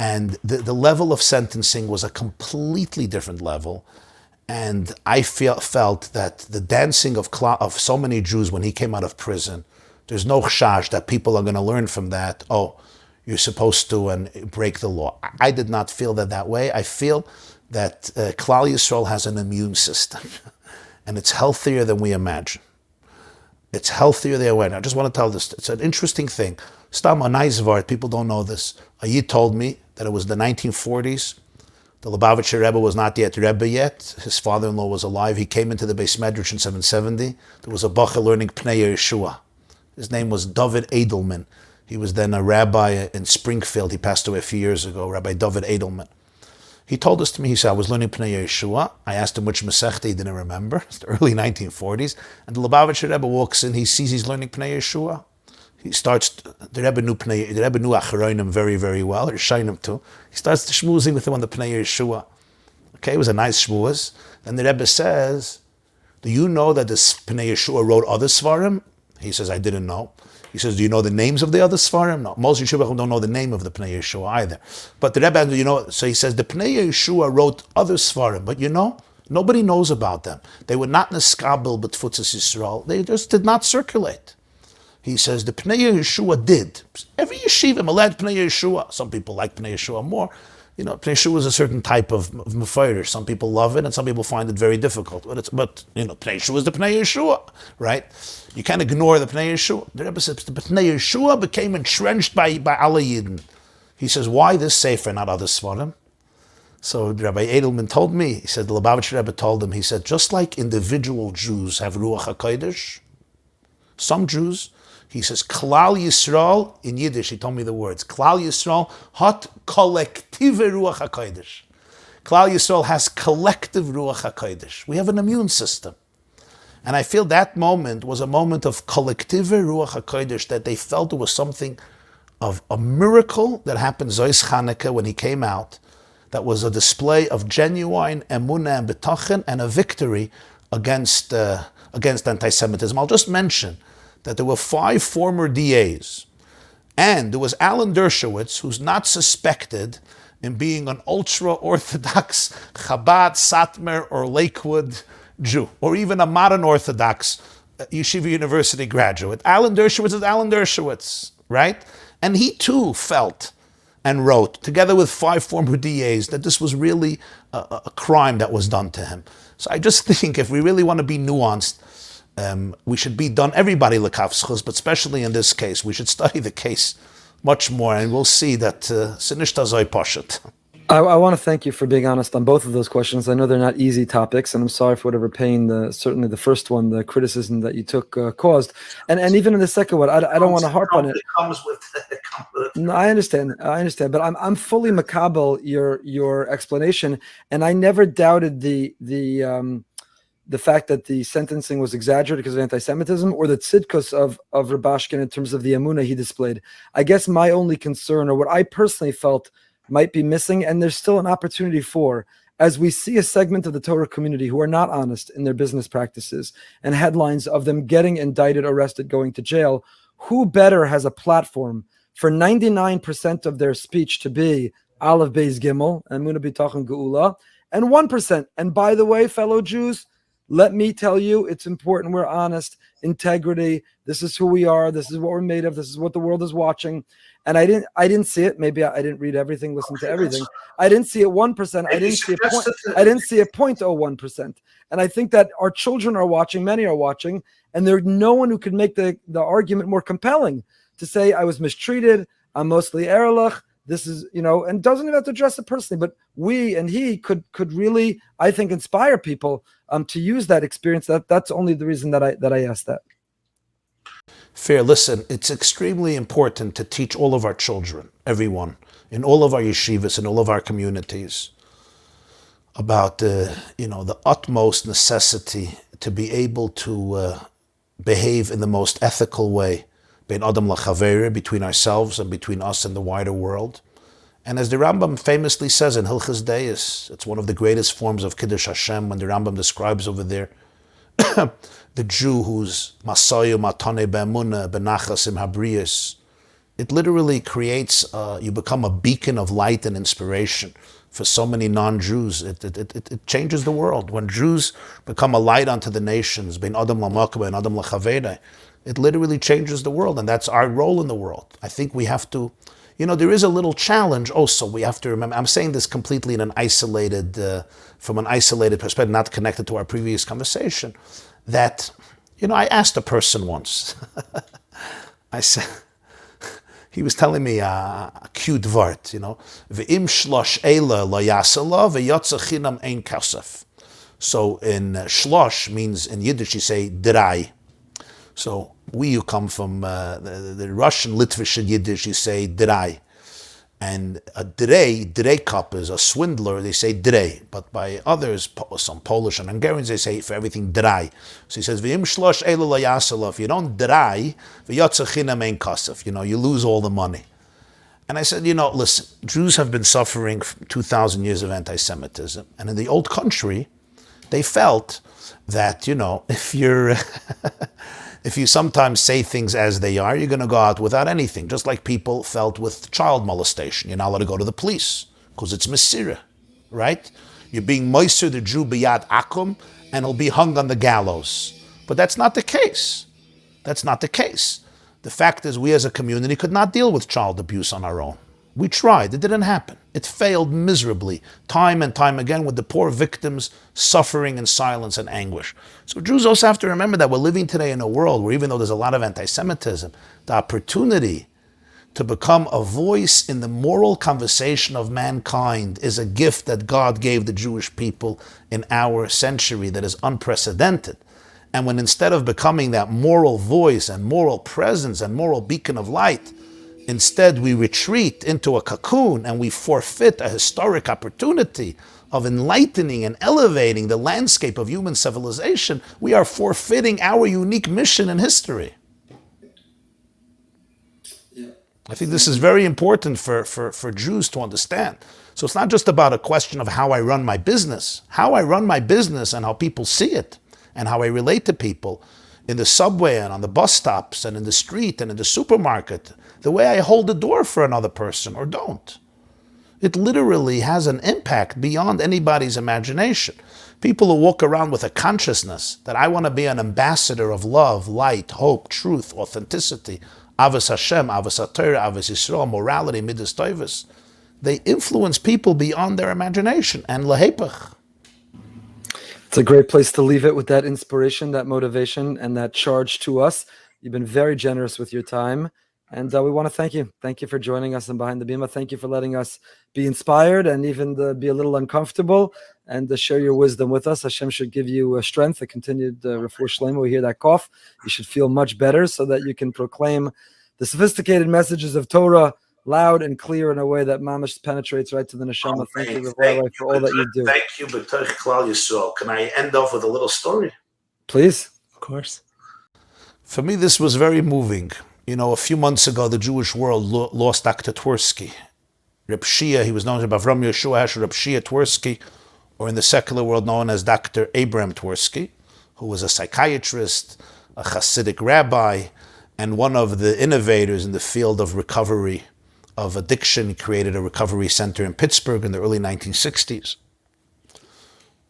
and the level of sentencing was a completely different level. And I felt that the dancing of so many Jews when he came out of prison, there's no chash that people are going to learn from that, oh, you're supposed to and break the law. I did not feel that way. I feel that Klal Yisrael has an immune system, and it's healthier than we imagine. It's healthier than we imagine. I just want to tell this. It's an interesting thing. Stam a nice word, people don't know this. A Yid told me that it was the 1940s. The Lubavitcher Rebbe was not yet Rebbe yet. His father-in-law was alive. He came into the Beis Medrash in 770. There was a bacher learning Pnei Yeshua. His name was David Edelman. He was then a rabbi in Springfield. He passed away a few years ago, Rabbi David Edelman. He told us to me, he said, I was learning Pnei Yeshua. I asked him which Masechta, he didn't remember. It's the early 1940s. And the Lubavitcher Rebbe walks in, he sees he's learning Pnei Yeshua. He starts, the Rebbe knew Acharonim very, very well, or Shainim too. He starts schmoozing with him on the Pnei Yeshua. Okay, it was a nice schmooze. Then the Rebbe says, do you know that this Pnei Yeshua wrote other Svarim? He says, I didn't know. He says, do you know the names of the other Svarim? No, most Yeshua don't know the name of the Pnei Yeshua either. But the Rebbe, so he says, the Pnei Yeshua wrote other Svarim, but nobody knows about them. They were not Neskabel, but Futzes Yisrael. They just did not circulate. He says, the Pnei Yeshua did. Every yeshiva allowed Pnei Yeshua. Some people like Pnei Yeshua more. Pnei Yeshua is a certain type of mefairish. Some people love it, and some people find it very difficult. But Pnei Yeshua is the Pnei Yeshua, right? You can't ignore the Pnei Yeshua. The Rebbe says, the Pnei Yeshua became entrenched by Allah Yidden. He says, why this sefer, not other Svarim? So Rabbi Edelman told me, he said, the Lubavitcher Rebbe told him, he said, just like individual Jews have Ruach HaKodesh, some Jews, he says, Klal Yisrael, in Yiddish, he told me the words, Klal Yisrael hat kollektive Ruach HaKodesh. Klal Yisrael has collective Ruach HaKodesh. We have an immune system. And I feel that moment was a moment of collective Ruach HaKodesh, that they felt it was something of a miracle that happened Zois Chanukah when he came out, that was a display of genuine emunah and betachin and a victory against anti-Semitism. I'll just mention that there were 5 former DAs, and there was Alan Dershowitz, who's not suspected in being an ultra-Orthodox Chabad, Satmar, or Lakewood Jew, or even a modern Orthodox Yeshiva University graduate. Alan Dershowitz is Alan Dershowitz, right? And he too felt and wrote, together with 5 former DAs, that this was really a crime that was done to him. So I just think if we really want to be nuanced, we should be done, everybody l'kaf zchus, but especially in this case, we should study the case much more, and we'll see that sinishta zoi poshet. I want to thank you for being honest on both of those questions. I know they're not easy topics, and I'm sorry for whatever pain, certainly the first one, the criticism that you took caused. And even in the second one, I don't want to harp on it. It comes with it. No, I understand, but I'm fully makabel your explanation, and I never doubted the fact that the sentencing was exaggerated because of anti-Semitism, or the tzidkus of Rubashkin in terms of the emunah he displayed. I guess my only concern, or what I personally felt might be missing, and there's still an opportunity for, as we see a segment of the Torah community who are not honest in their business practices, and headlines of them getting indicted, arrested, going to jail, who better has a platform for 99% of their speech to be Aleph Beis Gimel, Emunah B'tachon Geula, and 1%. And by the way, fellow Jews, let me tell you, it's important we're honest. integrity. This is who we are. This is what we're made of. This is what the world is watching. And I didn't see it. Maybe I didn't read everything, listen to everything. I didn't see it 1%. I didn't see a point. I didn't see a 0.01%. And I think that our children are watching. Many are watching, and there's no one who could make the argument more compelling to say I was mistreated. I'm mostly erelach. This is, and doesn't even have to address it personally, but we and he could really, I think, inspire people to use that experience. That's only the reason that I asked that. Fair. Listen, it's extremely important to teach all of our children, everyone, in all of our yeshivas, in all of our communities, about the utmost necessity to be able to behave in the most ethical way, bein adam lachavere, between ourselves and between us and the wider world. And as the Rambam famously says in Hilchas Deis, it's one of the greatest forms of Kiddush Hashem, when the Rambam describes over there the Jew who's masayu matane be'emunah benachasim habriyas. It literally creates, you become a beacon of light and inspiration for so many non-Jews. It changes the world. When Jews become a light unto the nations, bein adam la'makah bein adam la'chaveda, it literally changes the world, and that's our role in the world. I think we have to, there is a little challenge also. We have to remember, I'm saying this completely in an isolated, from an isolated perspective, not connected to our previous conversation, that, I asked a person once, I said, he was telling me a cute word, V'im shlosh eila lo yasala v'yotza chinam ein kasef. So in shlosh means, in Yiddish you say drai. So we who come from the Russian, Litvish and Yiddish, you say drai. And a drei cup is a swindler, they say drei. But by others, some Polish and Hungarians, they say for everything drai. So he says, V'im shlosh elu lo yasala. If you don't drai, v'yotza chinam ein kasef. You lose all the money. And I said, listen, Jews have been suffering 2,000 years of anti-Semitism. And in the old country, they felt that, if you're... If you sometimes say things as they are, you're going to go out without anything. Just like people felt with child molestation. You're not allowed to go to the police because it's Mesira, right? You're being moiser the Jew biyad akum, and he'll be hung on the gallows. But that's not the case. That's not the case. The fact is, we as a community could not deal with child abuse on our own. We tried. It didn't happen. It failed miserably, time and time again, with the poor victims suffering in silence and anguish. So Jews also have to remember that we're living today in a world where, even though there's a lot of anti-Semitism, the opportunity to become a voice in the moral conversation of mankind is a gift that God gave the Jewish people in our century that is unprecedented. And when, instead of becoming that moral voice and moral presence and moral beacon of light, instead we retreat into a cocoon and we forfeit a historic opportunity of enlightening and elevating the landscape of human civilization, we are forfeiting our unique mission in history. Yeah. I think this is very important for Jews to understand. So it's not just about a question of how I run my business. How I run my business and how people see it and how I relate to people in the subway and on the bus stops and in the street and in the supermarket, the way I hold the door for another person or don't. It literally has an impact beyond anybody's imagination. People who walk around with a consciousness that I want to be an ambassador of love, light, hope, truth, authenticity, avos Hashem, avos HaTorah, avos Yisrael, morality, midas tovos, they influence people beyond their imagination, and lehepach. It's a great place to leave it with that inspiration, that motivation, and that charge to us. You've been very generous with your time, and we want to thank you. Thank you for joining us and Behind the Bima. Thank you for letting us be inspired and even be a little uncomfortable and to share your wisdom with us. Hashem should give you strength, a continued refuah shlema. We hear that cough. You should feel much better so that you can proclaim the sophisticated messages of Torah loud and clear in a way that mamash penetrates right to the neshama. Thank you, Rabbi YY, for all that you do. Thank you, B'toich Klal Yisrael. Can I end off with a little story? Please. Of course. For me, this was very moving. A few months ago, the Jewish world lost Dr. Twersky. Reb Shia, he was known as Avram Yeshua Reb Shia Twersky, or in the secular world known as Dr. Abram Twersky, who was a psychiatrist, a Hasidic rabbi, and one of the innovators in the field of recovery of addiction. He created a recovery center in Pittsburgh in the early 1960s.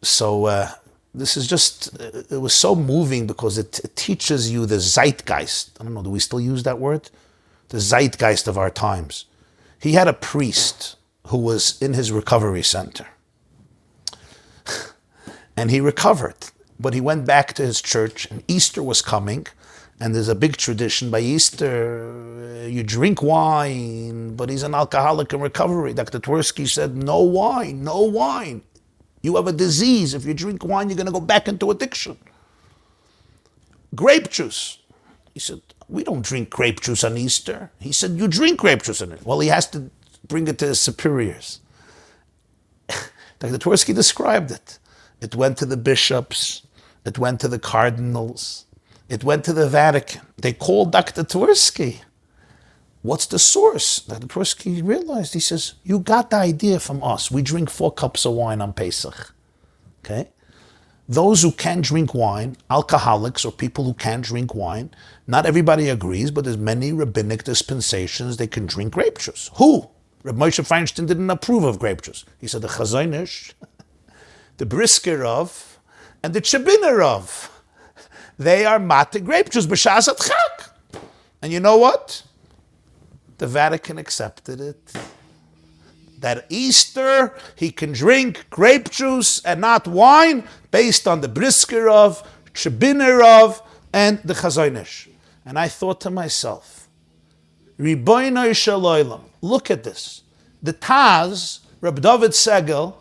So this is just, it was so moving because it teaches you the zeitgeist. I don't know, do we still use that word? The zeitgeist of our times. He had a priest who was in his recovery center. And he recovered, but he went back to his church, and Easter was coming, and there's a big tradition by Easter, you drink wine, but he's an alcoholic in recovery. Dr. Twersky said, no wine, no wine. You have a disease. If you drink wine, you're going to go back into addiction. Grape juice. He said, we don't drink grape juice on Easter. He said, you drink grape juice on it. Well, he has to bring it to his superiors. Dr. Twersky described it. It went to the bishops. It went to the cardinals. It went to the Vatican. They called Dr. Twersky. What's the source? Dr. Twersky realized, he says, you got the idea from us. We drink 4 cups of wine on Pesach. Okay? Those who can drink wine, alcoholics or people who can drink wine, not everybody agrees, but there's many rabbinic dispensations they can drink grape juice. Who? Reb Moshe Feinstein didn't approve of grape juice. He said the Chazonish, the Brisker of, and the Chabiner of. They are mate grape juice, b'shas chak. And you know what? The Vatican accepted it. That Easter, he can drink grape juice and not wine, based on the Brisker of, Chabiner of, and the Chazonish. And I thought to myself, Ribono shel olam, look at this. The Taz, Reb David Segel,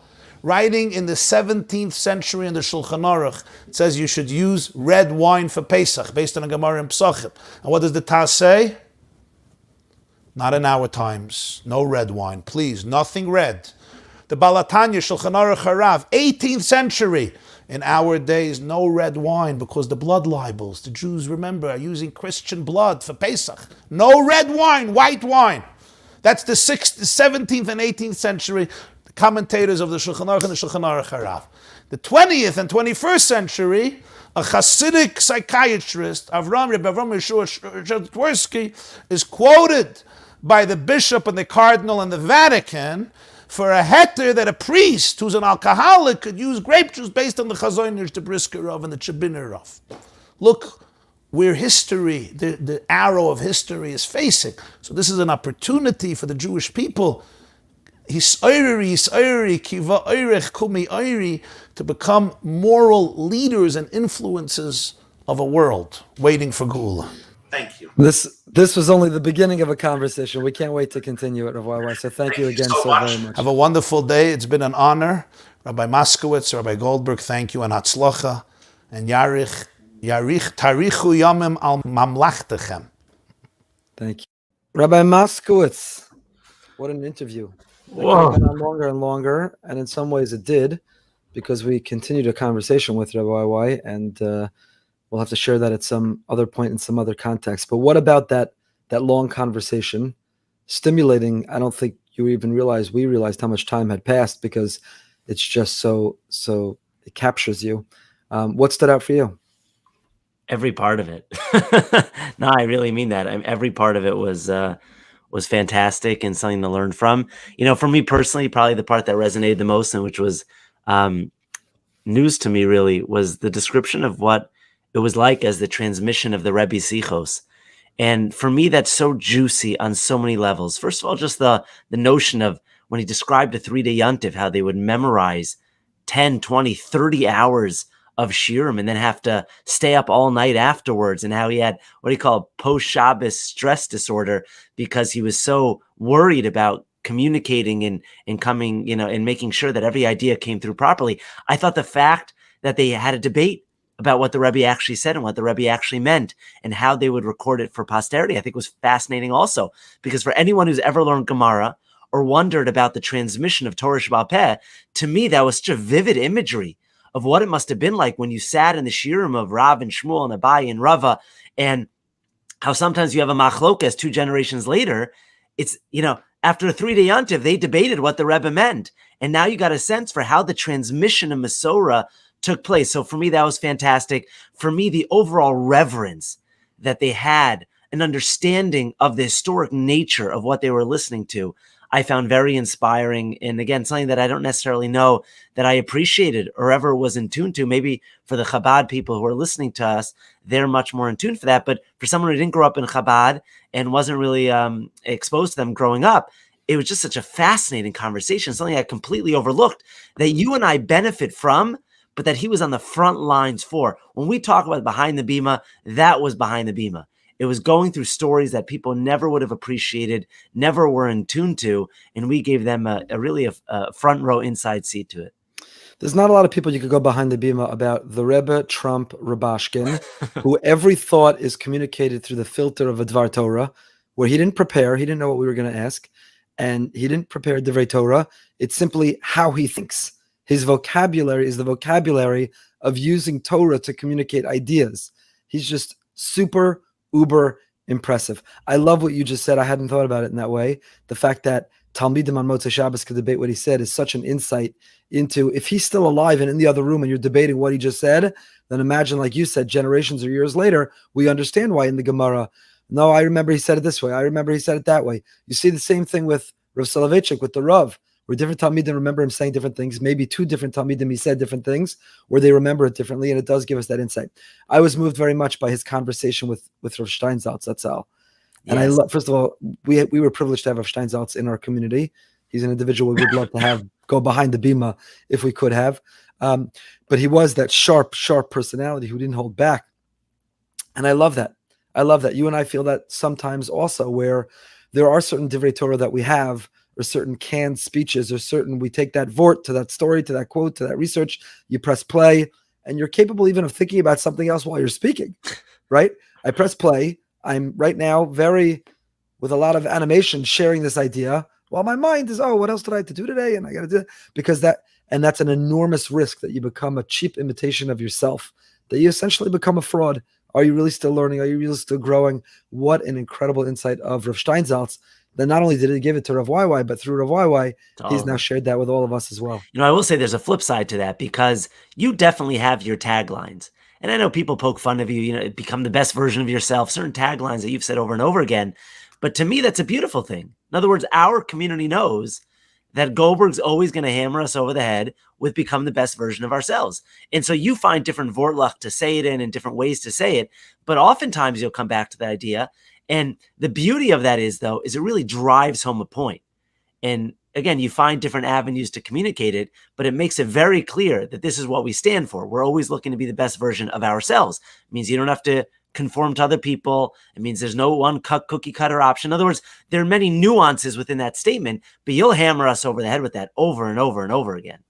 writing in the 17th century in the Shulchan Aruch, it says you should use red wine for Pesach, based on a Gemara in Pesachim. And what does the Taz say? Not in our times. No red wine, please. Nothing red. The Balatanya, Shulchan Aruch Harav, 18th century. In our days, no red wine because the blood libels. The Jews, remember, are using Christian blood for Pesach. No red wine, white wine. That's the 17th and 18th century. The commentators of the Shulchan Aruch and the Shulchan Aruch Harav. The 20th and 21st century, a Hasidic psychiatrist, Avram, Rabbi Efrem Goldberg, is quoted by the bishop and the cardinal and the Vatican for a heter that a priest who's an alcoholic could use grape juice based on the Chazonish, the Brisker of, and the Chabiner of. Look where history, the arrow of history is facing. So this is an opportunity for the Jewish people to become moral leaders and influences of a world waiting for Geula. Thank you. This was only the beginning of a conversation. We can't wait to continue it, Rabbi YY. So thank you again so very much. Have a wonderful day. It's been an honor. Rabbi Moskowitz, Rabbi Goldberg, thank you, and Hatzlacha, and Yarich Tarichu Yamim al Mamlachtechem. Thank you. Rabbi Moskowitz, what an interview. It went on longer and longer, and in some ways it did, because we continued a conversation with Rabbi YY, and we'll have to share that at some other point in some other context. But what about that long conversation? Stimulating. I don't think we realized how much time had passed, because it's just so it captures you. What stood out for you? Every part of it. No, I really mean that. Every part of it was fantastic and something to learn from. For me personally, probably the part that resonated the most, and which was news to me really, was the description of what it was like as the transmission of the Rebbe Sichos. And for me, that's so juicy on so many levels. First of all, just the notion of when he described a 3-day yontif, how they would memorize 10, 20, 30 hours of shiram and then have to stay up all night afterwards, and how he had what he called post-Shabbos stress disorder because he was so worried about communicating and coming, and making sure that every idea came through properly. I thought the fact that they had a debate about what the Rebbe actually said and what the Rebbe actually meant and how they would record it for posterity, I think was fascinating also, because for anyone who's ever learned Gemara or wondered about the transmission of Torah Sheba'al Peh, to me, that was such a vivid imagery of what it must have been like when you sat in the shiram of Rav and Shmuel and Abai and Rava, and how sometimes you have a machlokas 2 generations later. It's, after a 3-day yontif, they debated what the Rebbe meant. And now you got a sense for how the transmission of Masorah took place. So for me, that was fantastic. For me, the overall reverence that they had an understanding of the historic nature of what they were listening to, I found very inspiring. And again, something that I don't necessarily know that I appreciated or ever was in tune to. Maybe for the Chabad people who are listening to us, they're much more in tune for that. But for someone who didn't grow up in Chabad and wasn't really exposed to them growing up, it was just such a fascinating conversation, something I completely overlooked that you and I benefit from, but that he was on the front lines for. When we talk about behind the Bima, that was behind the Bima. It was going through stories that people never would have appreciated, never were in tune to, and we gave them a front row inside seat to it. There's not a lot of people you could go behind the Bima about the Rebbe, Trump, Rubashkin, who every thought is communicated through the filter of a Dvar Torah, where he didn't prepare, he didn't know what we were going to ask, and he didn't prepare Divrei Torah. It's simply how he thinks. His vocabulary is the vocabulary of using Torah to communicate ideas. He's just super uber impressive. I love what you just said. I hadn't thought about it in that way. The fact that Talmidim on Motzei Shabbos could debate what he said is such an insight into, if he's still alive and in the other room and you're debating what he just said, then imagine, like you said, generations or years later, we understand why in the Gemara, no, I remember he said it this way. I remember he said it that way. You see the same thing with Rav Soloveitchik, with the Rav, where different Talmidim remember him saying different things. Maybe two different Talmidim he said different things, or they remember it differently, and it does give us that insight. I was moved very much by his conversation with Rav Steinsaltz, that's all. And Yes. first of all, we were privileged to have Rav Steinsaltz in our community. He's an individual we would love to have go behind the Bima if we could have. But he was that sharp personality who didn't hold back. And I love that. You and I feel that sometimes also, where there are certain Divrei Torah that we have, or certain canned speeches, or certain, we take that vort to that story, to that quote, to that research, you press play, and you're capable even of thinking about something else while you're speaking, right? I press play. I'm right now with a lot of animation, sharing this idea, while my mind is, oh, what else did I have to do today? And I got to do it. Because that's an enormous risk, that you become a cheap imitation of yourself, that you essentially become a fraud. Are you really still learning? Are you really still growing? What an incredible insight of Rav Steinsaltz. Then not only did he give it to Rav YY, but through Rav YY, he's now shared that with all of us as well. I will say there's a flip side to that, because you definitely have your taglines. And I know people poke fun of you, become the best version of yourself, certain taglines that you've said over and over again. But to me, that's a beautiful thing. In other words, our community knows that Goldberg's always going to hammer us over the head with become the best version of ourselves. And so you find different vortlach to say it in and different ways to say it. But oftentimes you'll come back to that idea. And the beauty of that is it really drives home a point. And again, you find different avenues to communicate it, but it makes it very clear that this is what we stand for. We're always looking to be the best version of ourselves. It means you don't have to conform to other people. It means there's no one cookie cutter option. In other words, there are many nuances within that statement, but you'll hammer us over the head with that over and over and over again.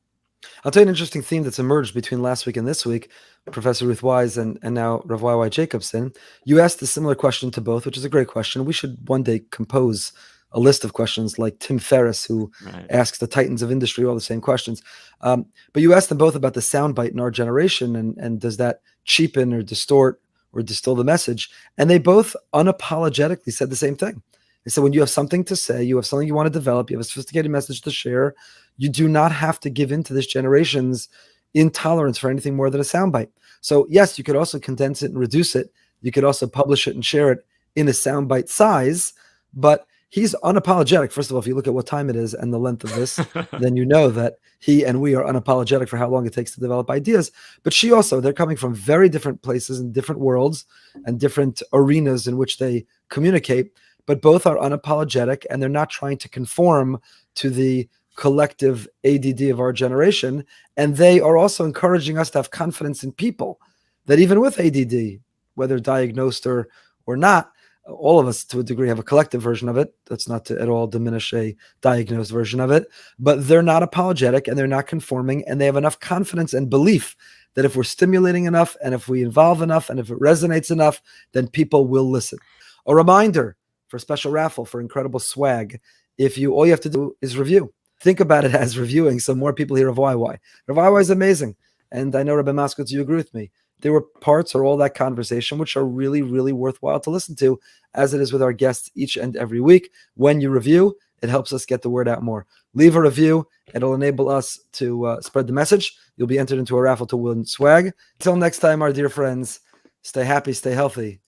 I'll tell you an interesting theme that's emerged between last week and this week, Professor Ruth Wise and now Rabbi YY Jacobson. You asked a similar question to both, which is a great question. We should one day compose a list of questions like Tim Ferriss, who asks the titans of industry all the same questions. But you asked them both about the soundbite in our generation, and does that cheapen or distort or distill the message? And they both unapologetically said the same thing. They said, when you have something to say, you have something you want to develop, you have a sophisticated message to share, you do not have to give in to this generation's intolerance for anything more than a soundbite. So yes, you could also condense it and reduce it. You could also publish it and share it in a soundbite size, but he's unapologetic. First of all, if you look at what time it is and the length of this, then you know that he and we are unapologetic for how long it takes to develop ideas. But she also, they're coming from very different places and different worlds and different arenas in which they communicate, but both are unapologetic, and they're not trying to conform to the collective ADD of our generation. And they are also encouraging us to have confidence in people, that even with ADD, whether diagnosed or not, all of us to a degree have a collective version of it. That's not to at all diminish a diagnosed version of it, but they're not apologetic and they're not conforming, and they have enough confidence and belief that if we're stimulating enough and if we involve enough and if it resonates enough, then people will listen. A reminder for a special raffle for incredible swag. All you have to do is review. Think about it as reviewing, so more people hear of YY. Rabbi YY is amazing. And I know, Rabbi Moskowitz, you agree with me. There were parts or all that conversation which are really, really worthwhile to listen to, as it is with our guests each and every week. When you review, it helps us get the word out more. Leave a review. It'll enable us to spread the message. You'll be entered into a raffle to win swag. Until next time, our dear friends, stay happy, stay healthy.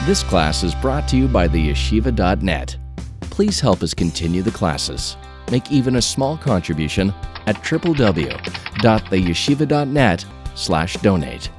This class is brought to you by theyeshiva.net. Please help us continue the classes. Make even a small contribution at www.theyeshiva.net/donate.